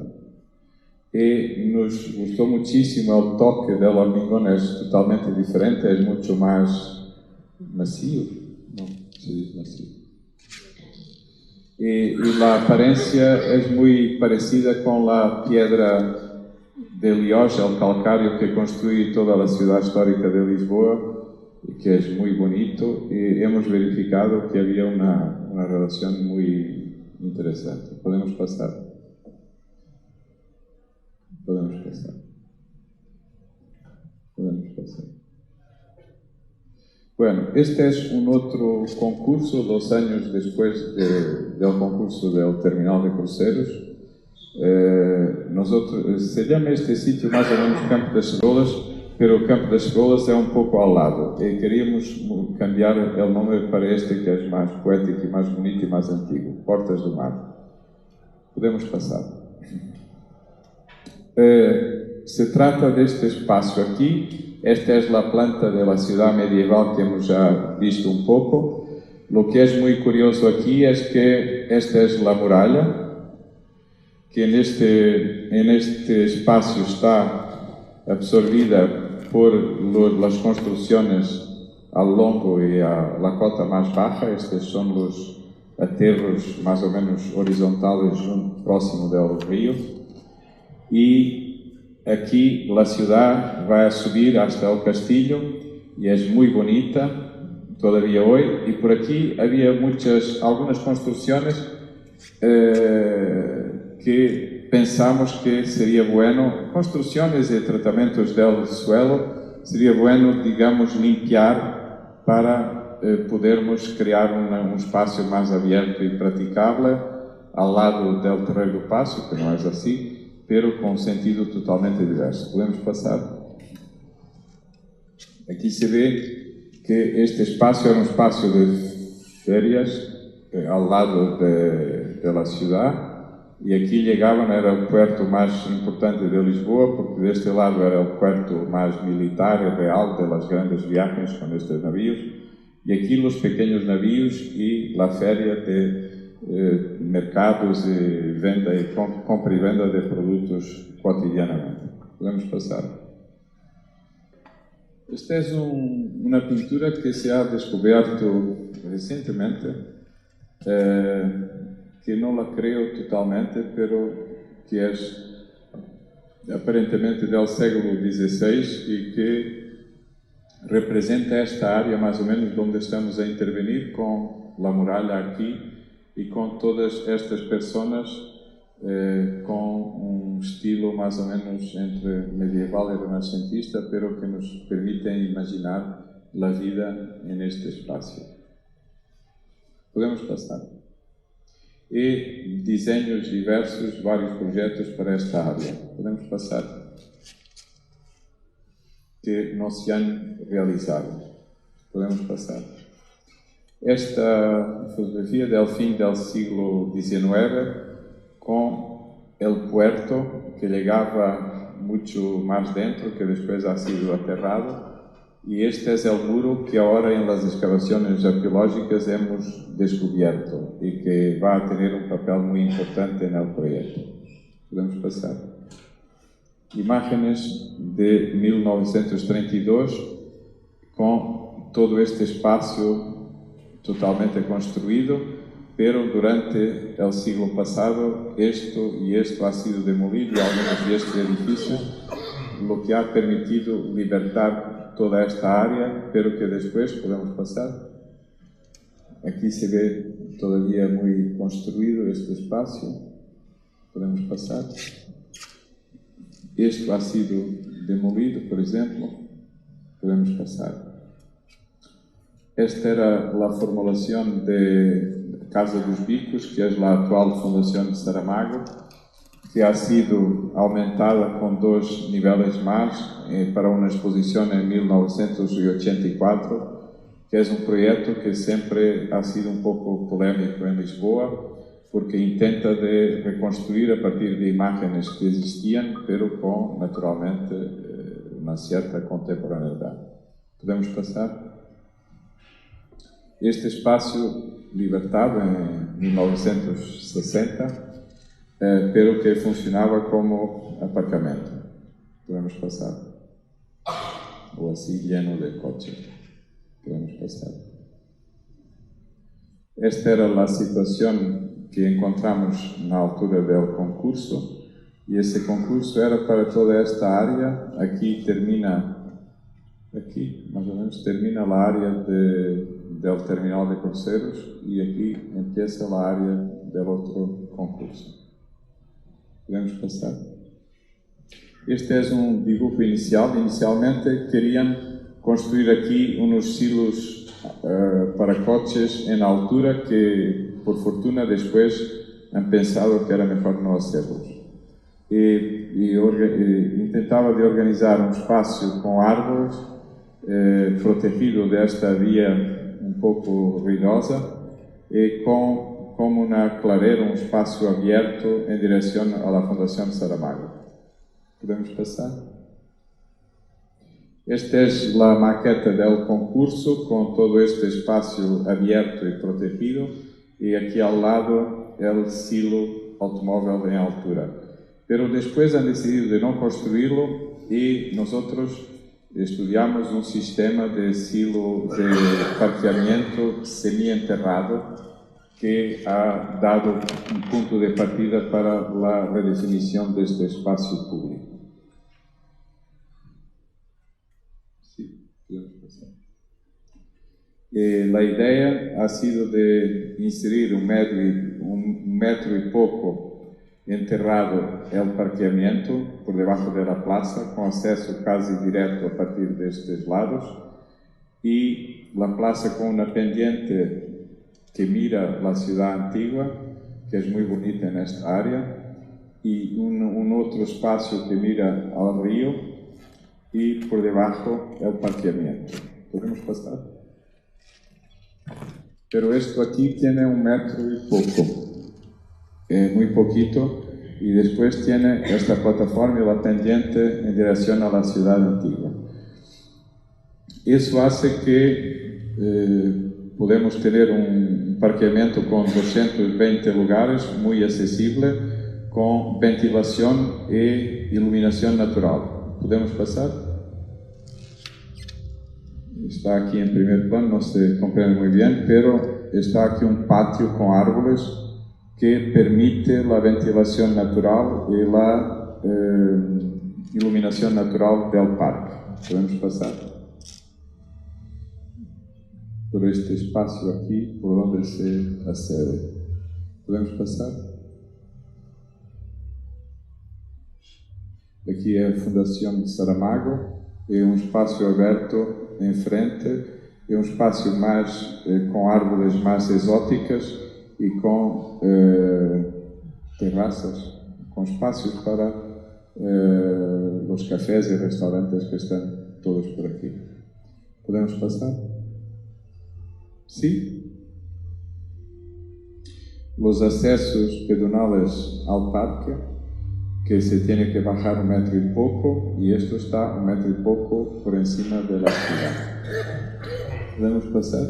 Y nos gustó muchísimo el toque del hormigón, es totalmente diferente, es mucho más macio. No, se dice macio. Y la apariencia es muy parecida con la piedra de Lioja, el calcário que construye toda la ciudad histórica de Lisboa, que es muy bonito, y hemos verificado que había una relación muy interesante. Podemos pasar. Podemos pasar. Podemos pasar. Bueno, este es un otro concurso, 2 años después del concurso del terminal de cruceros. Se llama este sitio más o menos Campo das Cebolas, pero o Campo das Cebolas é um pouco ao lado, e queríamos cambiar o nome para este que é mais poético e mais bonito e mais antigo, Portas do Mar. Podemos passar. Se trata deste espaço aqui. Esta es la planta de la ciudad medieval que hemos ya visto un poco. Lo que es muy curioso aquí es que esta es la muralla, que en este espacio está absorbida por las construcciones al longo y a la cota más baja. Estos son los aterros más o menos horizontales próximo del río. Y aquí la ciudad va a subir hasta el castillo y es muy bonita todavía hoy. Y por aquí había algunas construcciones que pensamos que sería bueno, construcciones de tratamientos del suelo, sería bueno, digamos, limpiar para podermos crear un espacio más abierto y practicable al lado del terreno do paso, que no es así, pero con sentido totalmente diverso. Podemos pasar. Aquí se ve que este espacio era un espacio de ferias al lado de la ciudad. Y aquí llegaban, era el puerto más importante de Lisboa, porque de este lado era el puerto más militar y real de las grandes viajes con estos navíos. Y aquí los pequeños navíos y la feria de mercados y venda y compra y venda de productos cotidianamente. Podemos pasar. Esta es una pintura que se ha descubierto recientemente. Que no la creo totalmente, pero que es aparentemente del siglo XVI y que representa esta área más o menos donde estamos a intervenir con la muralla aquí y con todas estas personas con un estilo más o menos entre medieval y renacentista, pero que nos permiten imaginar la vida en este espacio. Podemos pasar. E diseños diversos, vários projetos para esta área. Podemos passar. Que não se han realizado. Podemos passar. Esta fotografia del fim del siglo XIX con el puerto que llegaba mucho más dentro, que después ha sido aterrado. Y este es el muro que ahora en las excavaciones arqueológicas hemos descubierto y que va a tener un papel muy importante en el proyecto. Podemos pasar. Imágenes de 1932 con todo este espacio totalmente construido, pero durante el siglo pasado esto ha sido demolido y algunos de estos edificios, lo que ha permitido libertar toda esta área, pero que después podemos pasar. Aquí se ve todavía muy construido este espacio. Podemos pasar. Esto ha sido demolido, por ejemplo. Podemos pasar. Esta era la formulación de Casa dos Bicos, que es la actual Fundación de Saramago, que ha sido aumentada con 2 niveles más para una exposición en 1984, que es un proyecto que siempre ha sido un poco polémico en Lisboa, porque intenta de reconstruir a partir de imágenes que existían, pero con, naturalmente, una cierta contemporaneidad. Podemos pasar? Este espacio libertado en 1960, pero que funcionaba como aparcamento. Podemos pasar. O así, lleno de coches. Podemos pasar. Esta era la situación que encontramos na altura del concurso, y ese concurso era para toda esta área. Aquí termina, aquí más o menos termina la área del terminal de cruceros, y aquí empieza la área del otro concurso. Podemos pasar. Este es un dibujo inicial. Inicialmente querían construir aquí unos silos para coches en altura, que por fortuna después han pensado que era mejor no hacerlos. Intentaba de organizar un espacio con árboles protegido de esta vía un poco ruidosa, como una cladera, un espacio abierto en dirección a la Fundación Saramago. ¿Podemos pasar? Esta es la maqueta del concurso con todo este espacio abierto y protegido, y aquí al lado el silo automóvil en altura. Pero después han decidido de no construirlo, y nosotros estudiamos un sistema de silo de parqueamiento semi-enterrado que ha dado un punto de partida para la redefinición de este espacio público. Sí, podemos pasar. La idea ha sido de inserir un metro y poco enterrado el parqueamiento por debajo de la plaza, con acceso casi directo a partir de estos lados, y la plaza con una pendiente que mira la ciudad antigua, que es muy bonita en esta área, y un otro espacio que mira al río, y por debajo el parqueamiento. ¿Podemos pasar? Pero esto aquí tiene 1 metro y poco, muy poquito, y después tiene esta plataforma y la pendiente en dirección a la ciudad antigua. Eso hace que podemos tener un parqueamiento con 220 lugares, muy accesible, con ventilación e iluminación natural. ¿Podemos pasar? Está aquí en primer plano, no se comprende muy bien, pero está aquí un patio con árboles que permite la ventilación natural y la iluminación natural del parque. ¿Podemos pasar? Por este espacio aquí, por donde se accede. ¿Podemos pasar? Aqui é a Fundação de Saramago, é um espaço aberto em frente, é um espaço mais com árvores mais exóticas e com terraças, com espaços para os cafés e restaurantes que estão todos por aqui. Podemos passar? Sim? los accesos pedonales al parque, que se tiene que bajar 1 metro y poco, y esto está 1 metro y poco por encima de la ciudad. ¿Podemos pasar?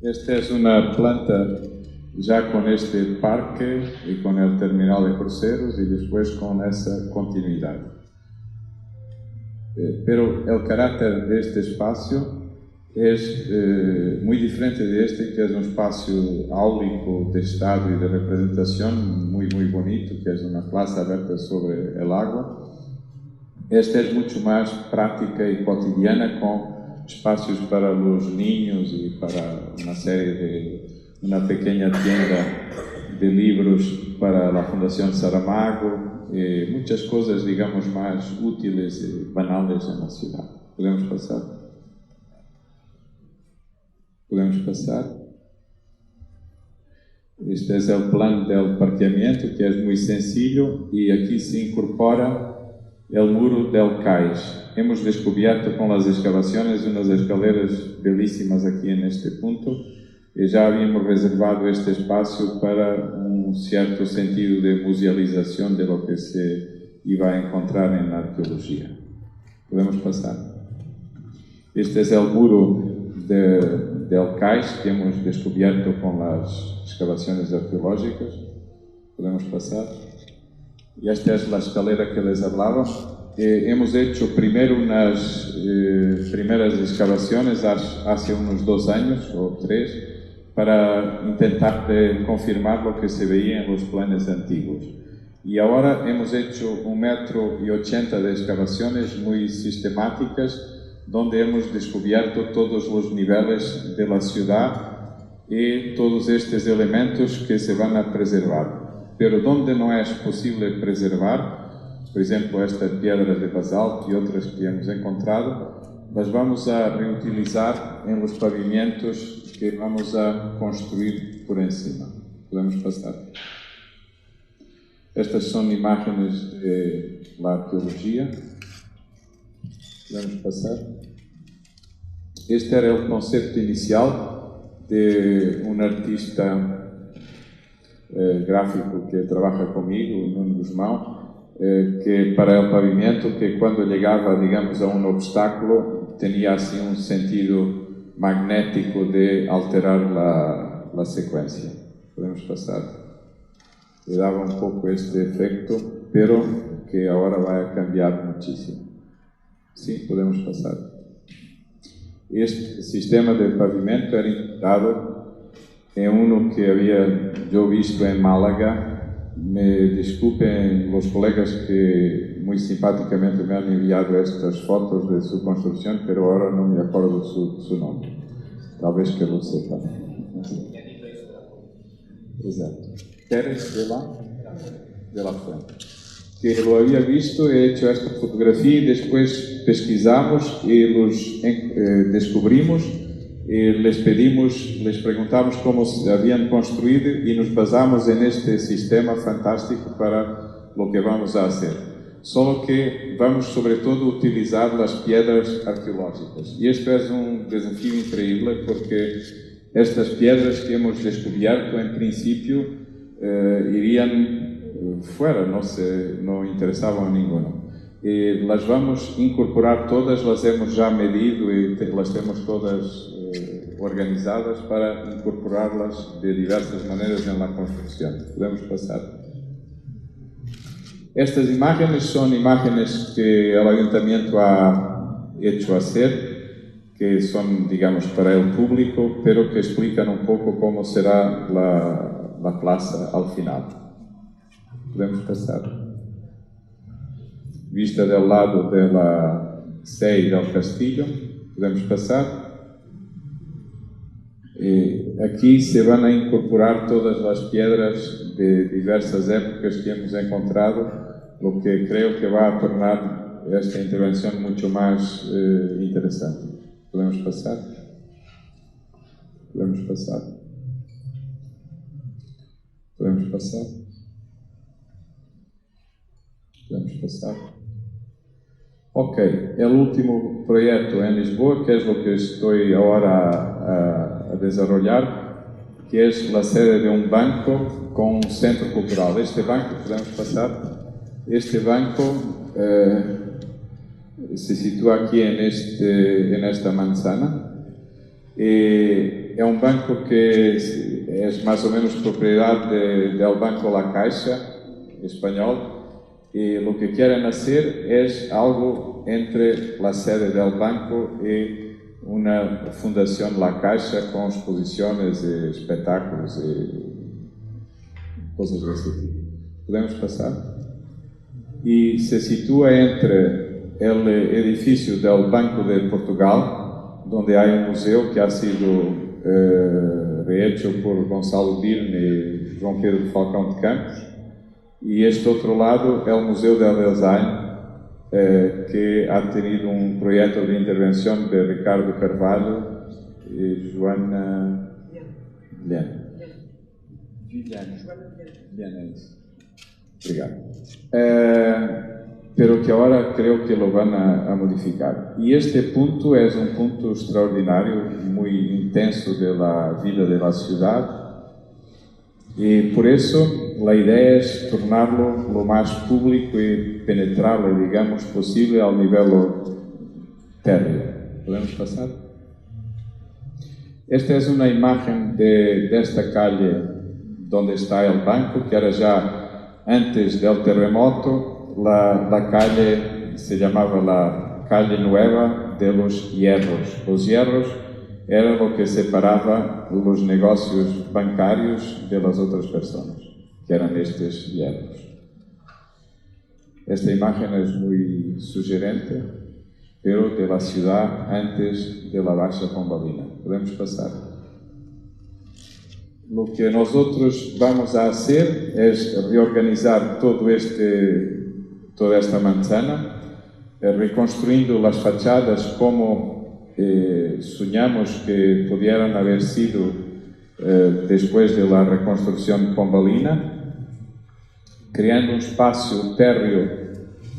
Esta es una planta ya con este parque y con el terminal de cruceros y después con esa continuidad. Pero el carácter de este espacio es muy diferente de este, que es un espacio áulico de estado y de representación muy bonito, que es una plaza abierta sobre el agua. Esta es mucho más práctica y cotidiana, con espacios para los niños y para una pequeña tienda de libros para la Fundación Saramago, muchas cosas, digamos, más útiles y banales en la ciudad. ¿Podemos pasar? ¿Podemos pasar? Este es el plan del parqueamiento, que es muy sencillo, y aquí se incorpora el muro del cais. Hemos descubierto con las excavaciones unas escaleras belísimas aquí en este punto, y ya habíamos reservado este espacio para un cierto sentido de musealización de lo que se iba a encontrar en la arqueología. ¿Podemos pasar? Este es el muro del cais que hemos descubierto con las excavaciones arqueológicas. ¿Podemos pasar? Y esta es la escalera que les hablaba. Hemos hecho primero unas primeras excavaciones hace unos 2 años o 3 para intentar confirmar lo que se veía en los planes antiguos. Y ahora hemos hecho 1,80 metros de excavaciones muy sistemáticas, donde hemos descubierto todos los niveles de la ciudad y todos estos elementos que se van a preservar. Pero donde no es posible preservar, por ejemplo, estas piedras de basalto y otras que hemos encontrado, las vamos a reutilizar en los pavimentos que vamos a construir por encima. Podemos pasar. Estas son imágenes de la arqueología. Podemos pasar. Este era el concepto inicial de un artista gráfico que trabaja conmigo, Nuno Guzmão, que para el pavimento, que cuando llegaba, digamos, a un obstáculo, tenía así un sentido magnético de alterar la secuencia. Podemos pasar. Le daba un poco este efecto, pero que ahora va a cambiar muchísimo. Sí, podemos pasar. Este sistema de pavimento era inspirado en uno que había yo visto en Málaga. Me disculpen los colegas que muy simpáticamente me han enviado estas fotos de su construcción, pero ahora no me acuerdo su nombre. Tal vez que lo sepan. Exacto. Pérez de la Fuente. Que lo había visto, he hecho esta fotografía y después pesquisamos y los descubrimos. Les preguntamos cómo se habían construido y nos basamos en este sistema fantástico para lo que vamos a hacer. Solo que vamos sobre todo a utilizar las piedras arqueológicas. Y esto es un desafío increíble porque estas piedras que hemos descubierto en principio irían fuera, no interesaban a ninguno. Las vamos a incorporar todas, las hemos ya medido y las tenemos todas organizadas para incorporarlas de diversas maneras en la construcción. Podemos pasar. Estas imágenes son imágenes que el ayuntamiento ha hecho hacer, que son, digamos, para el público, pero que explican un poco cómo será la plaza al final. Podemos pasar. Vista del lado de la Sé y del castillo. Podemos pasar. Aquí se van a incorporar todas las piedras de diversas épocas que hemos encontrado, lo que creo que va a tornar esta intervención mucho más interesante. Podemos pasar. Podemos pasar. Podemos pasar. Podemos pasar. Ok, el último proyecto en Lisboa, que es lo que estoy ahora a desarrollar, que es la sede de un banco con un centro cultural. Este banco, podemos pasar, este banco se sitúa aquí en esta manzana. Es un banco que es más o menos propiedad del Banco La Caixa español, y lo que quieren hacer es algo entre la sede del banco y una fundación La Caixa con exposiciones, espectáculos y cosas de ese tipo. ¿Podemos pasar? Y se sitúa entre el edificio del Banco de Portugal, donde hay un museo que ha sido rehecho por Gonçalo Birne y João Pedro Falcão de Campos, y este otro lado es el Museo del Design, que ha tenido un proyecto de intervención de Ricardo Carvalho y Joana Liana. Obrigado. Pero que ahora creo que lo van a modificar. Y este punto es un punto extraordinario, muy intenso de la vida de la ciudad. Y por eso la idea es tornarlo lo más público y penetrable, digamos, posible al nivel térreo. ¿Podemos pasar? Esta es una imagen de esta calle donde está el banco, que era ya antes del terremoto. La calle se llamaba la calle Nueva de los Hierros. Los hierros era lo que separaba los negocios bancarios de las otras personas, que eran estos hierros. Esta imagen es muy sugerente, pero de la ciudad antes de la Baixa Pombalina. Podemos pasar. Lo que nosotros vamos a hacer es reorganizar toda esta manzana, reconstruyendo las fachadas como soñamos que pudieran haber sido después de la reconstrucción pombalina, creando un espacio térreo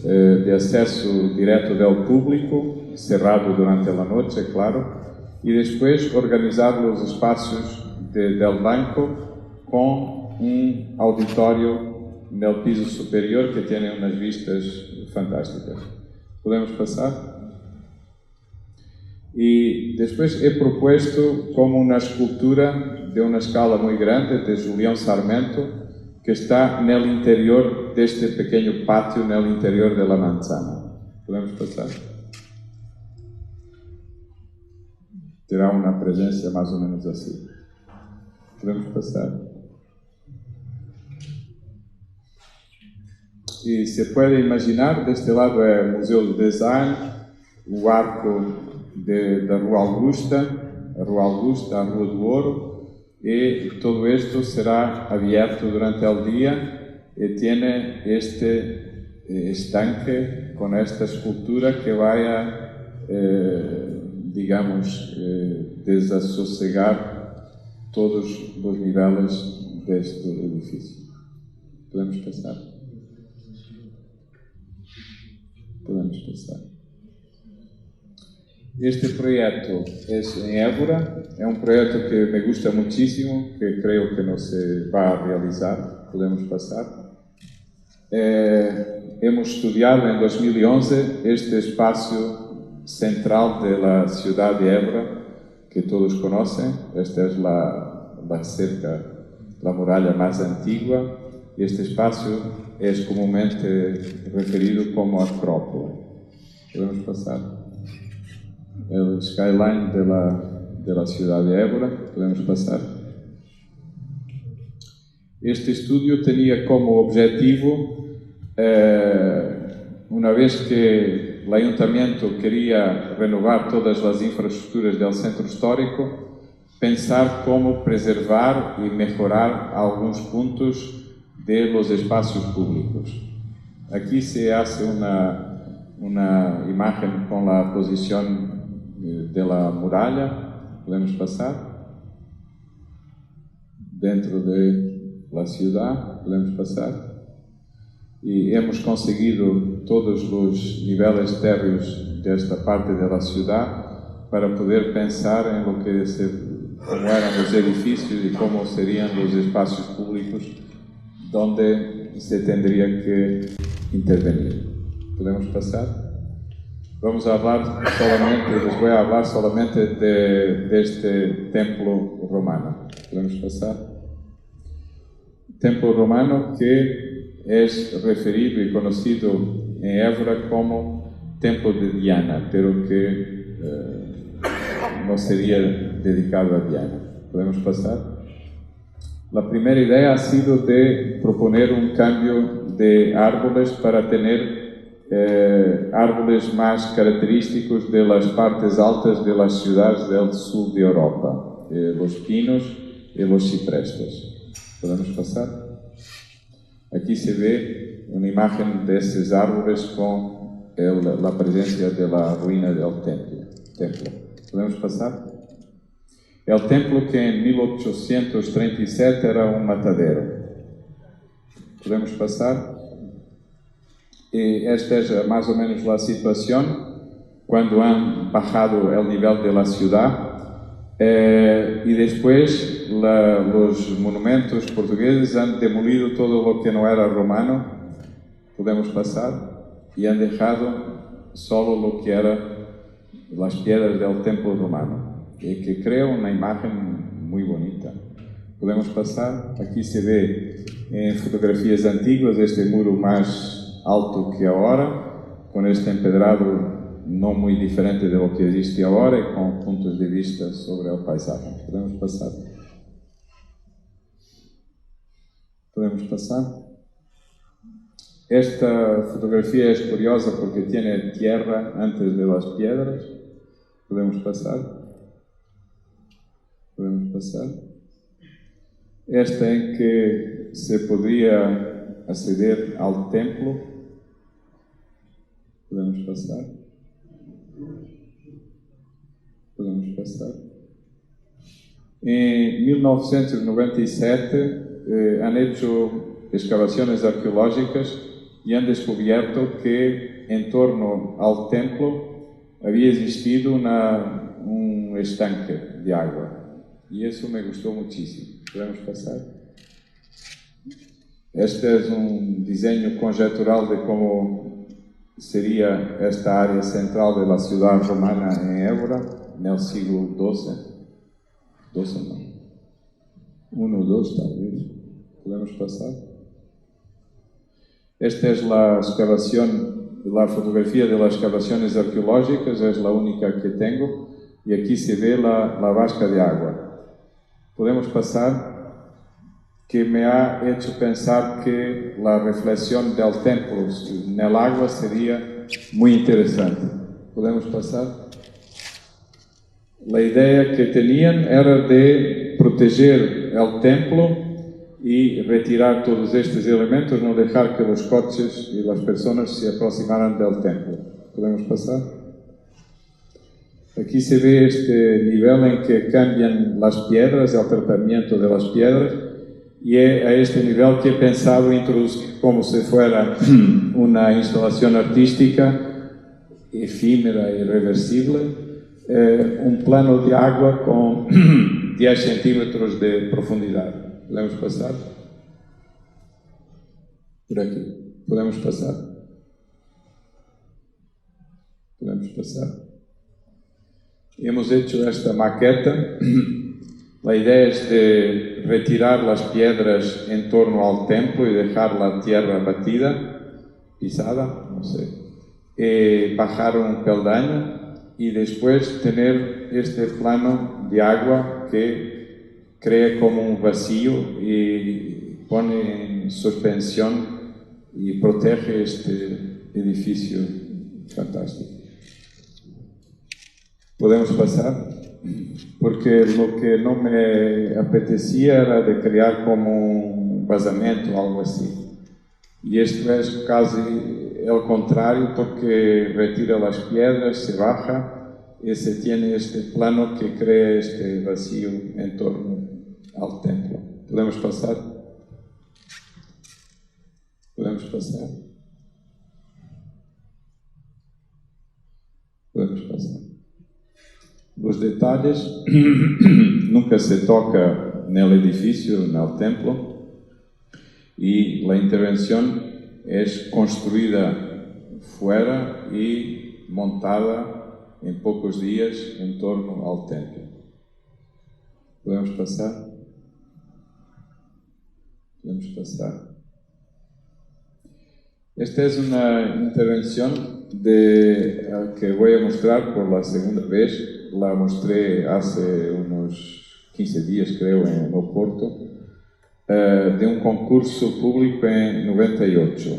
de acceso directo del público, cerrado durante la noche, claro, y después organizar los espacios del banco con un auditorio en el piso superior que tiene unas vistas fantásticas. ¿Podemos pasar? Y después he propuesto como una escultura de una escala muy grande de Julián Sarmento, que está en el interior de este pequeño patio, en el interior de la manzana. ¿Podemos pasar? Terá una presencia más o menos así. ¿Podemos pasar? Y se puede imaginar, de este lado es el Museo de Design, o arco da Rua Augusta, a Rua do Ouro, y todo esto será abierto durante el día y tiene este estanque con esta escultura que vaya, digamos, desasossegar todos los niveles de este edificio. ¿Podemos pasar? Podemos pasar. Este proyecto es en Évora, es un proyecto que me gusta muchísimo, que creo que no se va a realizar. Podemos pasar. Hemos estudiado en 2011 este espacio central de la ciudad de Évora, que todos conocen. Esta es la cerca, la muralla más antigua. Y este espacio es comúnmente referido como Acrópole. Podemos pasar. El skyline de la ciudad de Évora. Podemos pasar. Este estudio tenía como objetivo, una vez que el ayuntamiento quería renovar todas las infraestructuras del centro histórico, pensar cómo preservar y mejorar algunos puntos de los espacios públicos. Aquí se hace una imagen con la posición de la muralla. Podemos pasar. Dentro de la ciudad. Podemos pasar. Y hemos conseguido todos los niveles térreos de esta parte de la ciudad para poder pensar en lo que se como eran los edificios y cómo serían los espacios públicos donde se tendría que intervenir. ¿Podemos pasar? Vamos a hablar solamente, les voy a hablar solamente de este templo romano. ¿Podemos pasar? Templo romano que es referido y conocido en Évora como Templo de Diana, pero que no sería dedicado a Diana. ¿Podemos pasar? La primera idea ha sido de proponer un cambio de árboles para tener árboles más característicos de las partes altas de las ciudades del sur de Europa, los pinos y los ciprestes. ¿Podemos pasar? Aquí se ve una imagen de estos árboles con la presencia de la ruina del templo. ¿Podemos pasar? El templo que en 1837 era un matadero. ¿Podemos pasar? Y esta es más o menos la situación cuando han bajado el nivel de la ciudad y después los monumentos portugueses han demolido todo lo que no era romano. Podemos pasar y han dejado solo lo que eran las piedras del templo romano, y que crea una imagen muy bonita. Podemos pasar. Aquí se ve en fotografías antiguas este muro más alto que ahora, con este empedrado no muy diferente de lo que existe ahora y con puntos de vista sobre el paisaje. ¿Podemos pasar? ¿Podemos pasar? Esta fotografía es curiosa porque tiene tierra antes de las piedras. ¿Podemos pasar? ¿Podemos pasar? Esta en que se podría acceder al templo. ¿Podemos pasar? ¿Podemos pasar? En 1997 han hecho excavaciones arqueológicas y han descubierto que en torno al templo había existido un estanque de agua. Y eso me gustó muchísimo. ¿Podemos pasar? Este es un diseño conjetural de cómo sería esta área central de la ciudad romana en Évora, en el siglo XII. XII no. 1 o 2 tal vez. ¿Podemos pasar? Esta es la excavación, la fotografía de las excavaciones arqueológicas, es la única que tengo, y aquí se ve la vasca de agua. Podemos pasar, que me ha hecho pensar que la reflexión del templo en el agua sería muy interesante. ¿Podemos pasar? La idea que tenían era de proteger el templo y retirar todos estos elementos, no dejar que los coches y las personas se aproximaran del templo. ¿Podemos pasar? Aquí se ve este nivel en que cambian las piedras, el tratamiento de las piedras, y es a este nivel que he pensado introducir, como si fuera una instalación artística efímera y reversible, un plano de agua con 10 centímetros de profundidad. ¿Podemos pasar? Por aquí. ¿Podemos pasar? ¿Podemos pasar? Hemos hecho esta maqueta. La idea es de retirar las piedras en torno al templo y dejar la tierra batida, pisada, no sé, bajar un peldaño y después tener este plano de agua que crea como un vacío y pone en suspensión y protege este edificio fantástico. ¿Podemos pasar? Porque lo que no me apetecía era de crear como un basamento o algo así. Y esto es casi el contrario, porque retira las piedras, se baja y se tiene este plano que crea este vacío en torno al templo. ¿Podemos pasar? ¿Podemos pasar? ¿Podemos pasar? Los detalles, nunca se toca en el edificio, en el templo, y la intervención es construida fuera y montada en pocos días en torno al templo. ¿Podemos pasar? Podemos pasar. Esta es una intervención que voy a mostrar por la segunda vez. La mostré hace unos 15 días, creo, en Oporto, de un concurso público en 98,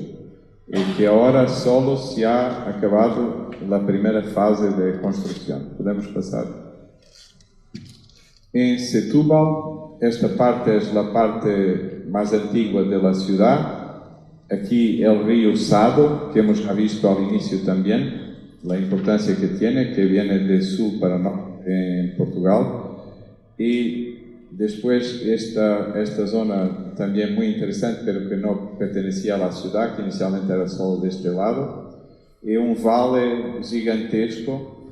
y que ahora solo se ha acabado la primera fase de construcción. Podemos pasar. En Setúbal, esta parte es la parte más antigua de la ciudad. Aquí el río Sado, que hemos visto al inicio también, la importancia que tiene, que viene de sur para norte en Portugal. Y después esta zona también muy interesante, pero que no pertenecía a la ciudad, que inicialmente era solo de este lado, y un vale gigantesco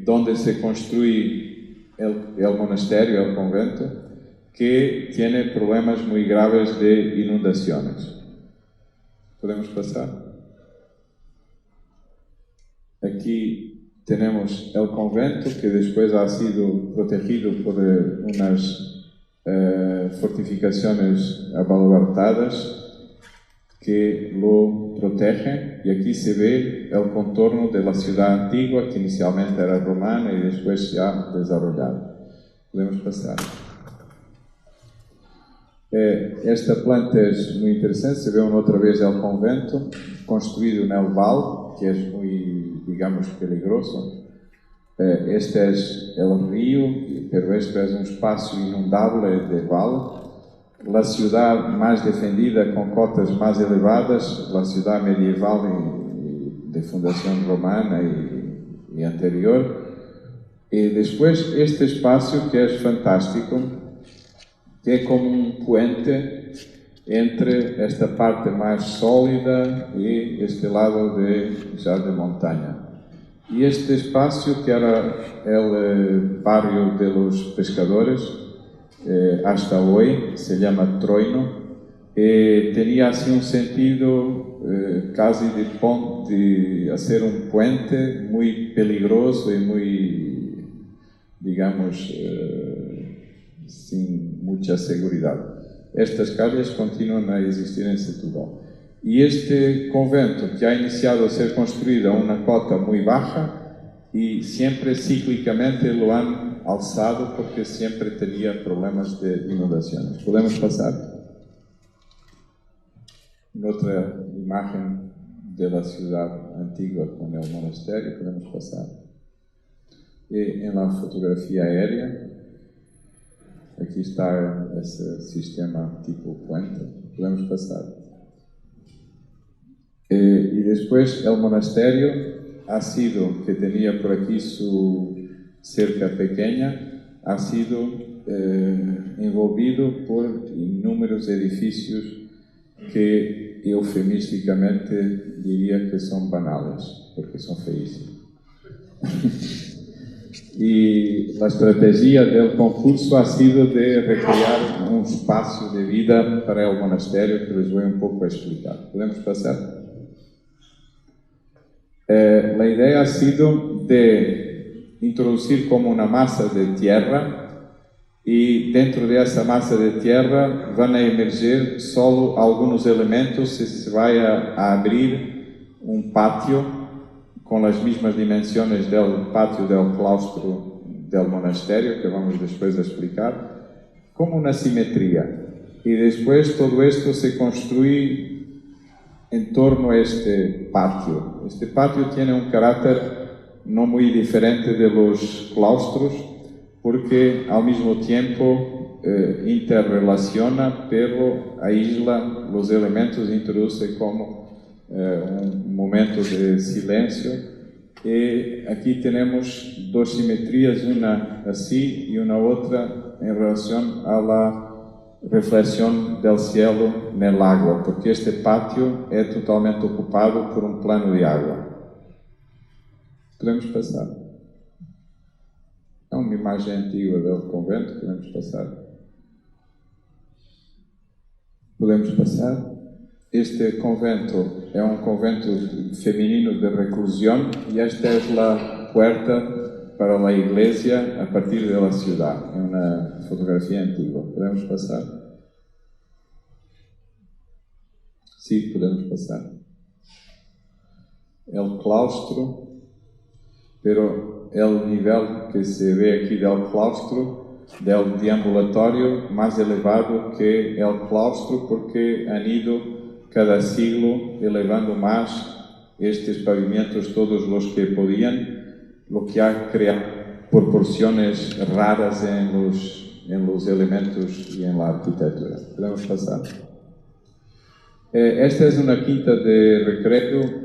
donde se construye el monasterio, el convento, que tiene problemas muy graves de inundaciones. ¿Podemos pasar? Aquí tenemos el convento, que después ha sido protegido por unas fortificaciones abaluartadas que lo protegen, y aquí se ve el contorno de la ciudad antigua, que inicialmente era romana y después se ha desarrollado. Podemos pasar. Esta planta es muy interesante. Se ve otra vez el convento construido en el val, que es muy, digamos, peligroso. Este es el río, pero este es un espacio inundable de val. La ciudad más defendida, con cotas más elevadas, la ciudad medieval de fundación romana y anterior. Y después este espacio, que es fantástico, que é como um puente entre esta parte mais sólida e este lado já de montanha. E este espaço, que era o barrio de los pescadores, hasta hoy se llama Troino, tenía así un sentido casi de hacer un puente muy peligroso y muy, digamos, sin mucha seguridad. Estas calles continúan a existir en Setúbal. Y este convento, que ha iniciado a ser construido a una cota muy baja, y siempre cíclicamente lo han alzado porque siempre tenía problemas de inundaciones. ¿Podemos pasar? Otra imagen de la ciudad antigua con el monasterio. Podemos pasar. Y en la fotografía aérea, aquí está ese sistema tipo puente. Podemos pasar. Y después el monasterio ha sido, que tenía por aquí su cerca pequeña, ha sido envolvido por inúmeros edificios que eufemísticamente diría que son banales, porque son feísimos. Y la estrategia del concurso ha sido de recrear un espacio de vida para el monasterio, que les voy un poco a explicar. ¿Podemos pasar? La idea ha sido de introducir como una masa de tierra, y dentro de esa masa de tierra van a emerger solo algunos elementos y se va a abrir un patio con las mismas dimensiones del patio del claustro del monasterio, que vamos después a explicar, como una simetría. Y después todo esto se construye en torno a este patio. Este patio tiene un carácter no muy diferente de los claustros, porque al mismo tiempo interrelaciona, pero aísla los elementos, introduce como un momento de silencio. Y aquí tenemos dos simetrías, una así y una otra en relación a la reflexión del cielo en el agua, porque este patio es totalmente ocupado por un plano de agua. Podemos pasar. imagen antiga do convento, podemos passar. Podemos passar. Este convento é um convento feminino de reclusión y esta es la puerta para la iglesia a partir de la ciudad. É uma fotografia antiga. Podemos passar? Sí, podemos passar. El claustro, pero el nivel que se ve aquí del claustro, del deambulatorio, más elevado que el claustro, porque han ido cada siglo elevando más estes pavimentos todos los que podían, lo que ha creado proporciones raras en los elementos y en la arquitectura. Podemos pasar. Esta es una quinta de recreo,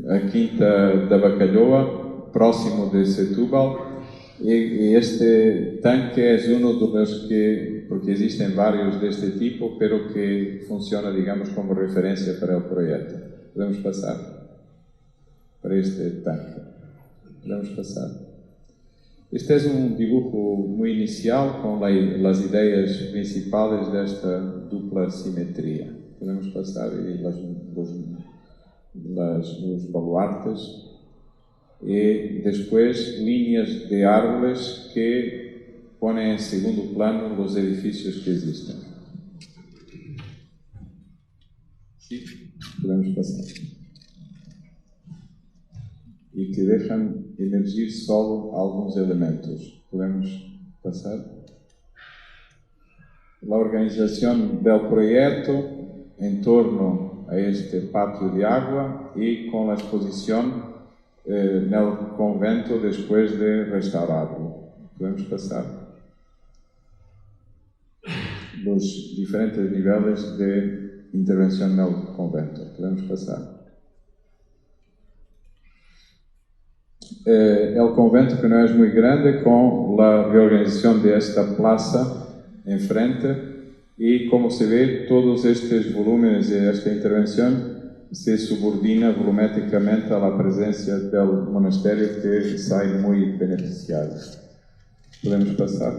a Quinta da Bacalhoa, próximo de Setúbal, e este tanque é um dos que, porque existem vários deste tipo, pero que funciona, digamos, como referência para o projeto. Podemos passar para este tanque. Podemos passar. Este é um dibujo muito inicial com as ideias principais desta dupla simetria. Podemos passar aí os baluartes. E depois linhas de árvores que põem em segundo plano os edifícios que existem. Sim, podemos passar. E que deixam emergir só alguns elementos. Podemos passar. A organização do projeto em torno a este pátio de água e com a exposição no convento depois de restaurado. Podemos passar os diferentes níveis de intervenção no convento. Podemos passar. O convento que não é muito grande, com a reorganização desta praça em frente e, como se vê, todos estes volumes e esta intervenção se subordina volumetricamente à presença do monastério, que sai muito beneficiado. Podemos passar.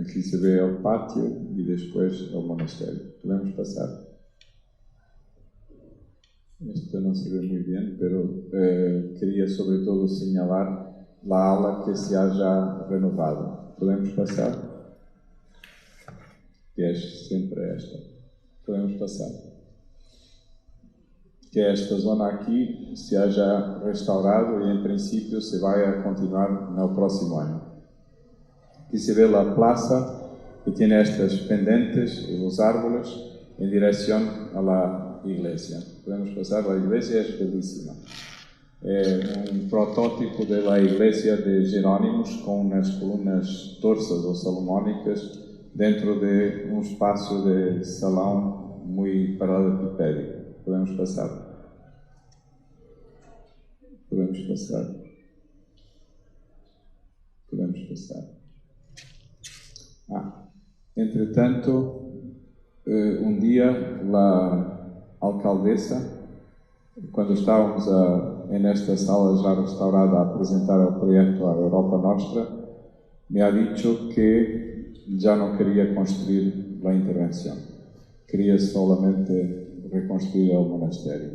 Aqui se vê o pátio e depois o monastério. Podemos passar. Isto não se vê muito bem, mas queria sobretudo sinalar a ala que se ha já renovado. Podemos passar. Que é sempre esta. Podemos passar. Que esta zona aqui se ha já restaurado e, em princípio, se vai a continuar no próximo ano. Aqui se vê a praça que tem estas pendentes, os árvores, em direção à igreja. Podemos passar. A igreja é belíssima. É um protótipo da igreja de Jerónimos, com umas colunas torsas ou salomónicas dentro de um espaço de salão muito paralelepípedico. Podemos passar. Podemos passar. Podemos passar. Entretanto, um dia, a alcaldesa, quando estávamos nesta sala já restaurada a apresentar o projeto à Europa Nostra, me ha dicho que já não queria construir a intervenção. Queria solamente reconstruir o monastério.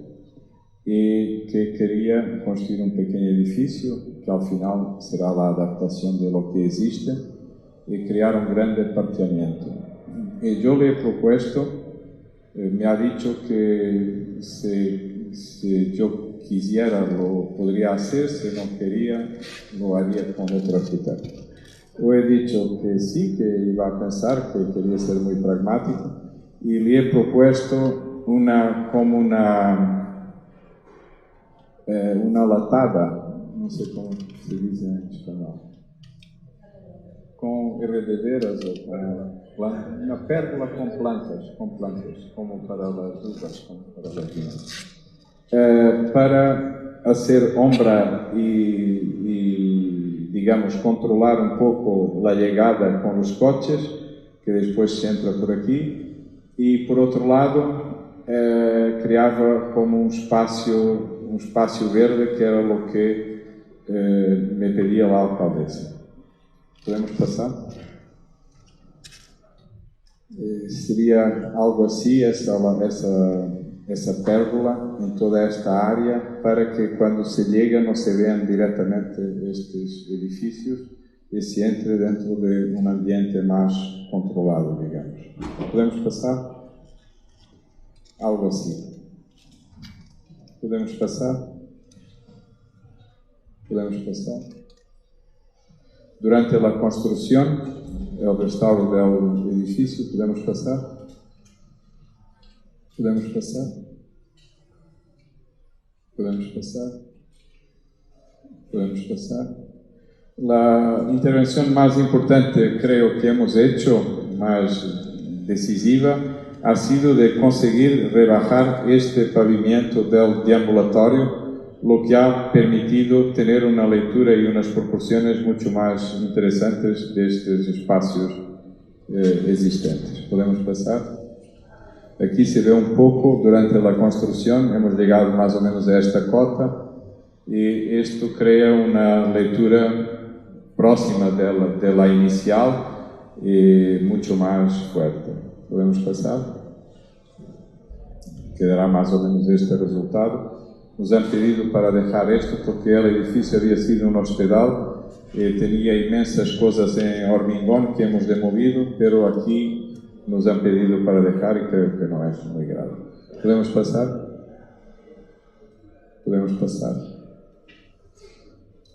E que queria construir um pequeno edifício, que ao final será a adaptação de lo que existe, e criar um grande apartamento. E eu lhe he propuesto, me ha dicho que se eu quisiera lo podría hacer, se no quería lo haría con otro arquitecto. Eu he dicho que sí, que iba a pensar, que quería ser muy pragmático, y le he propuesto una latada, no sé cómo se dice en español, com herederas ou uma pérgola com plantas, como para as uvas, como para as vinhas. Para hacer sombra y, digamos, controlar un poco la llegada con los coches, que después se entra por aquí, y por otro lado creaba como un espacio verde, que era lo que me pedía la alcaldesa. ¿Podemos pasar? Sería algo así, essa pérgola em toda esta área, para que quando se llega não se vean diretamente estes edifícios e se entre dentro de um ambiente mais controlado, digamos. Podemos passar? Algo assim. Podemos passar? Podemos passar? Durante a construção, o restauro do edifício, podemos passar? Podemos passar? Podemos passar? Podemos passar? A intervenção mais importante, creio que hemos hecho, mais decisiva, ha sido de conseguir rebajar este pavimento del deambulatório, lo que ha permitido tener una lectura y unas proporciones mucho más interesantes de estos espacios existentes. ¿Podemos pasar? Aquí se ve un poco, durante la construcción, hemos llegado más o menos a esta cota y esto crea una lectura próxima de la inicial y mucho más fuerte. ¿Podemos pasar? Quedará más o menos este resultado. Nos han pedido para dejar esto porque el edificio había sido un hospital y tenía inmensas cosas en hormigón que hemos demolido, pero aquí nos han pedido para dejar y creo que no es muy grave. ¿Podemos pasar? Podemos pasar.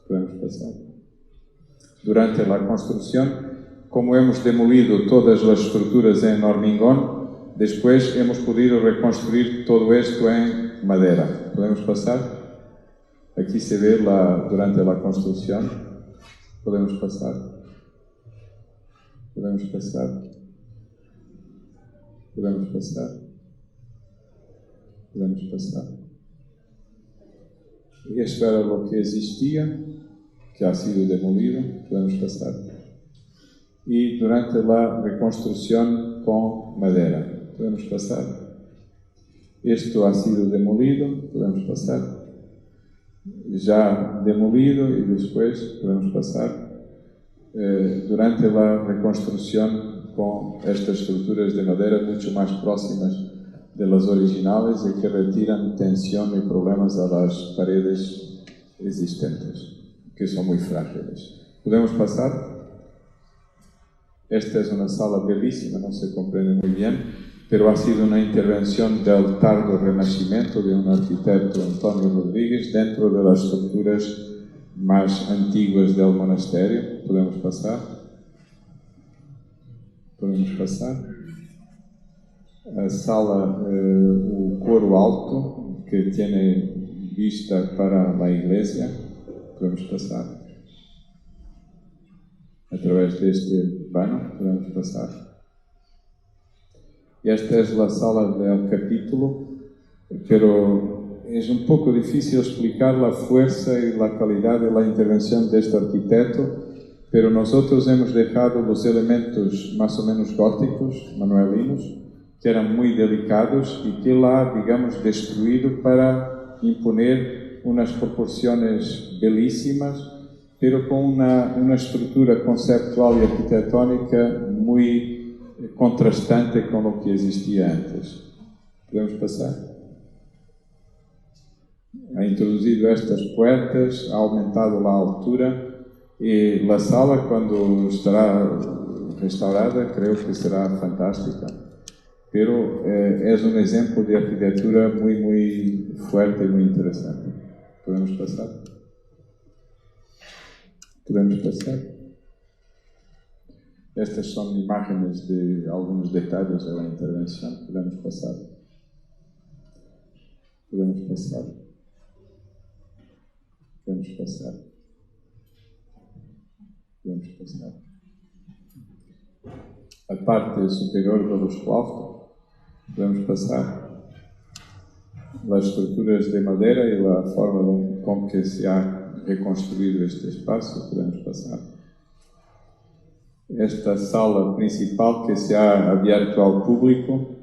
Podemos pasar. Durante la construcción, como hemos demolido todas las estructuras en hormigón, después hemos podido reconstruir todo esto en madera. ¿Podemos pasar? Aquí se ve durante la construcción. ¿Podemos pasar? ¿Podemos pasar? ¿Podemos pasar? ¿Podemos pasar? Y esto era lo que existía, que ha sido demolido. ¿Podemos pasar? Y durante la reconstrucción con madera. ¿Podemos pasar? Esto ha sido demolido, podemos pasar. Ya demolido y después podemos pasar. Durante la reconstrucción con estas estructuras de madera mucho más próximas de las originales y que retiran tensión y problemas a las paredes existentes, que son muy frágiles. ¿Podemos pasar? Esta es una sala bellísima, no se comprende muy bien, pero ha sido una intervención del tardo renacimiento de un arquitecto, Antonio Rodríguez, dentro de las estructuras más antiguas del monasterio. ¿Podemos pasar? ¿Podemos pasar? A sala, o coro alto, que tiene vista para la iglesia. ¿Podemos pasar? A través de este vano, podemos pasar. Esta es la sala del capítulo, pero es un poco difícil explicar la fuerza y la calidad de la intervención de este arquitecto, pero nosotros hemos dejado los elementos más o menos góticos, manuelinos, que eran muy delicados y que él ha, digamos, destruido para imponer unas proporciones belísimas, pero con una estructura conceptual y arquitectónica muy contrastante con lo que existía antes. ¿Podemos pasar? Ha introducido estas puertas, ha aumentado la altura y la sala, cuando estará restaurada, creo que será fantástica. Pero es un ejemplo de arquitectura muy, muy fuerte y muy interesante. ¿Podemos pasar? ¿Podemos pasar? Estas son imágenes de algunos detalles de la intervención. Podemos pasar. Podemos pasar. Podemos pasar. Podemos pasar. A parte superior do claustro, podemos pasar. Las estructuras de madera y la forma con que se ha reconstruido este espacio, podemos pasar. Esta sala principal que se ha abierto al público,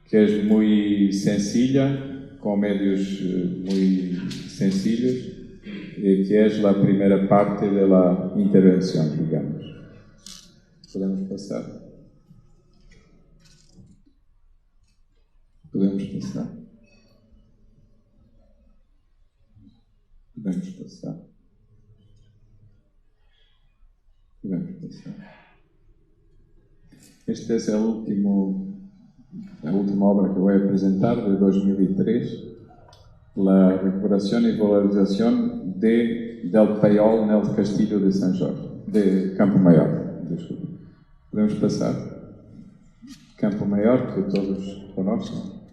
que es muy sencilla, con medios muy sencillos, que es la primera parte de la intervención, digamos. ¿Podemos pasar? ¿Podemos pasar? Podemos pasar? Podemos pasar? Esta es la última obra que voy a presentar, de 2003, la recuperación y valorización del paiol en el Castillo de San Jorge, de Campo Maior, desculpe. Podemos pasar? Campo Maior, que todos conocen.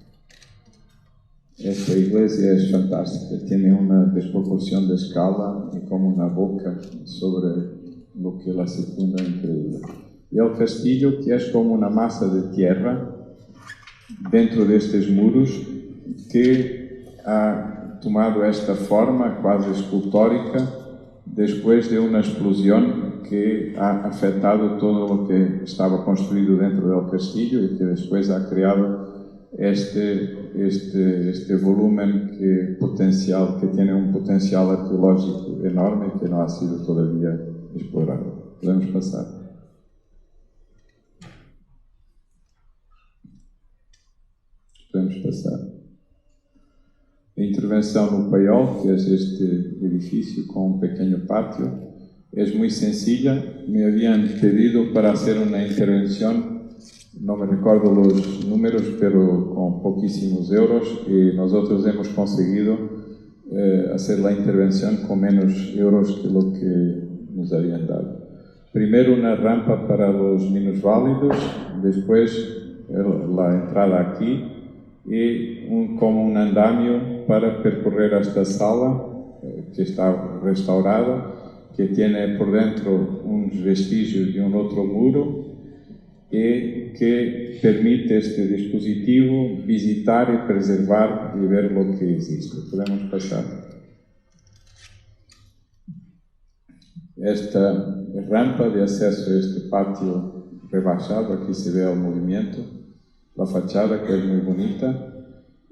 Esta iglesia es fantástica, tiene una desproporción de escala y como una boca sobre lo que la circunda increíble. Y el castillo, que es como una masa de tierra dentro de estos muros, que ha tomado esta forma quase escultórica después de una explosión que ha afectado todo lo que estaba construido dentro del castillo y que después ha creado este volumen que tiene un potencial arqueológico enorme que no ha sido todavía explorado. Podemos pasar. Podemos passar. A intervenção no paiol, que é este edifício com um pequeno pátio, é muito sencilla. Me habían pedido para hacer una intervención, no me recuerdo los números, pero con poquísimos euros, y nosotros hemos conseguido hacer la intervención con menos euros que lo que nos habían dado. Primero una rampa para los minusválidos, después la entrada aquí, y como un andamio para percorrer esta sala que está restaurada, que tiene por dentro unos vestigios de un otro muro y que permite este dispositivo visitar y preservar y ver lo que existe. Podemos pasar. Esta rampa de acceso a este patio rebajado, aquí se ve el movimiento, la fachada, que es muy bonita,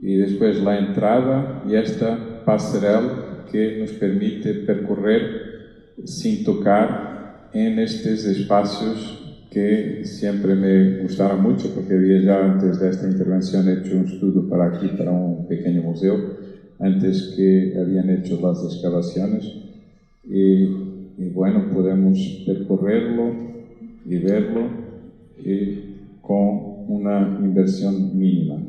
y después la entrada y esta pasarela que nos permite percorrer sin tocar en estos espacios que siempre me gustaron mucho, porque había ya antes de esta intervención hecho un estudio para aquí, para un pequeño museo, antes que habían hecho las excavaciones, y bueno, podemos percorrerlo y verlo con una inversión mínima,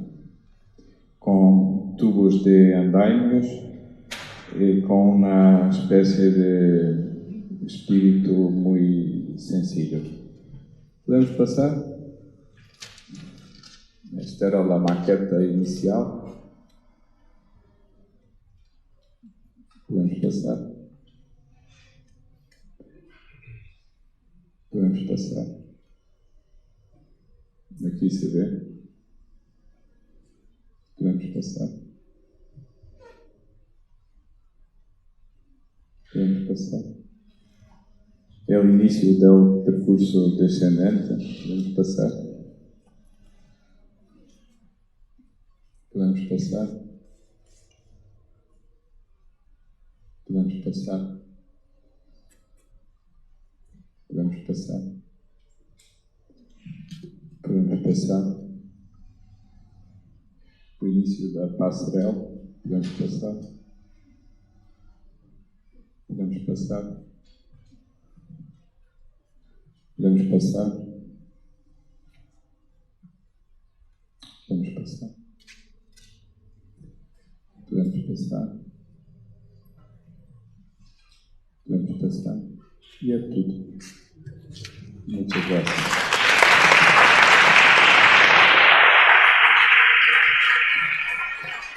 con tubos de andamios, con una especie de espíritu muy sencillo. ¿Podemos pasar? Esta era la maqueta inicial. Podemos pasar? Podemos pasar? Aqui se vê. Podemos passar. Podemos passar. É o início do percurso descendente. Podemos passar. Podemos passar. Podemos passar. Podemos passar. Podemos passar. O início da passarela. Podemos passar. Podemos passar. Podemos passar. Podemos passar. Podemos passar. Podemos passar. E é tudo. Muchas gracias.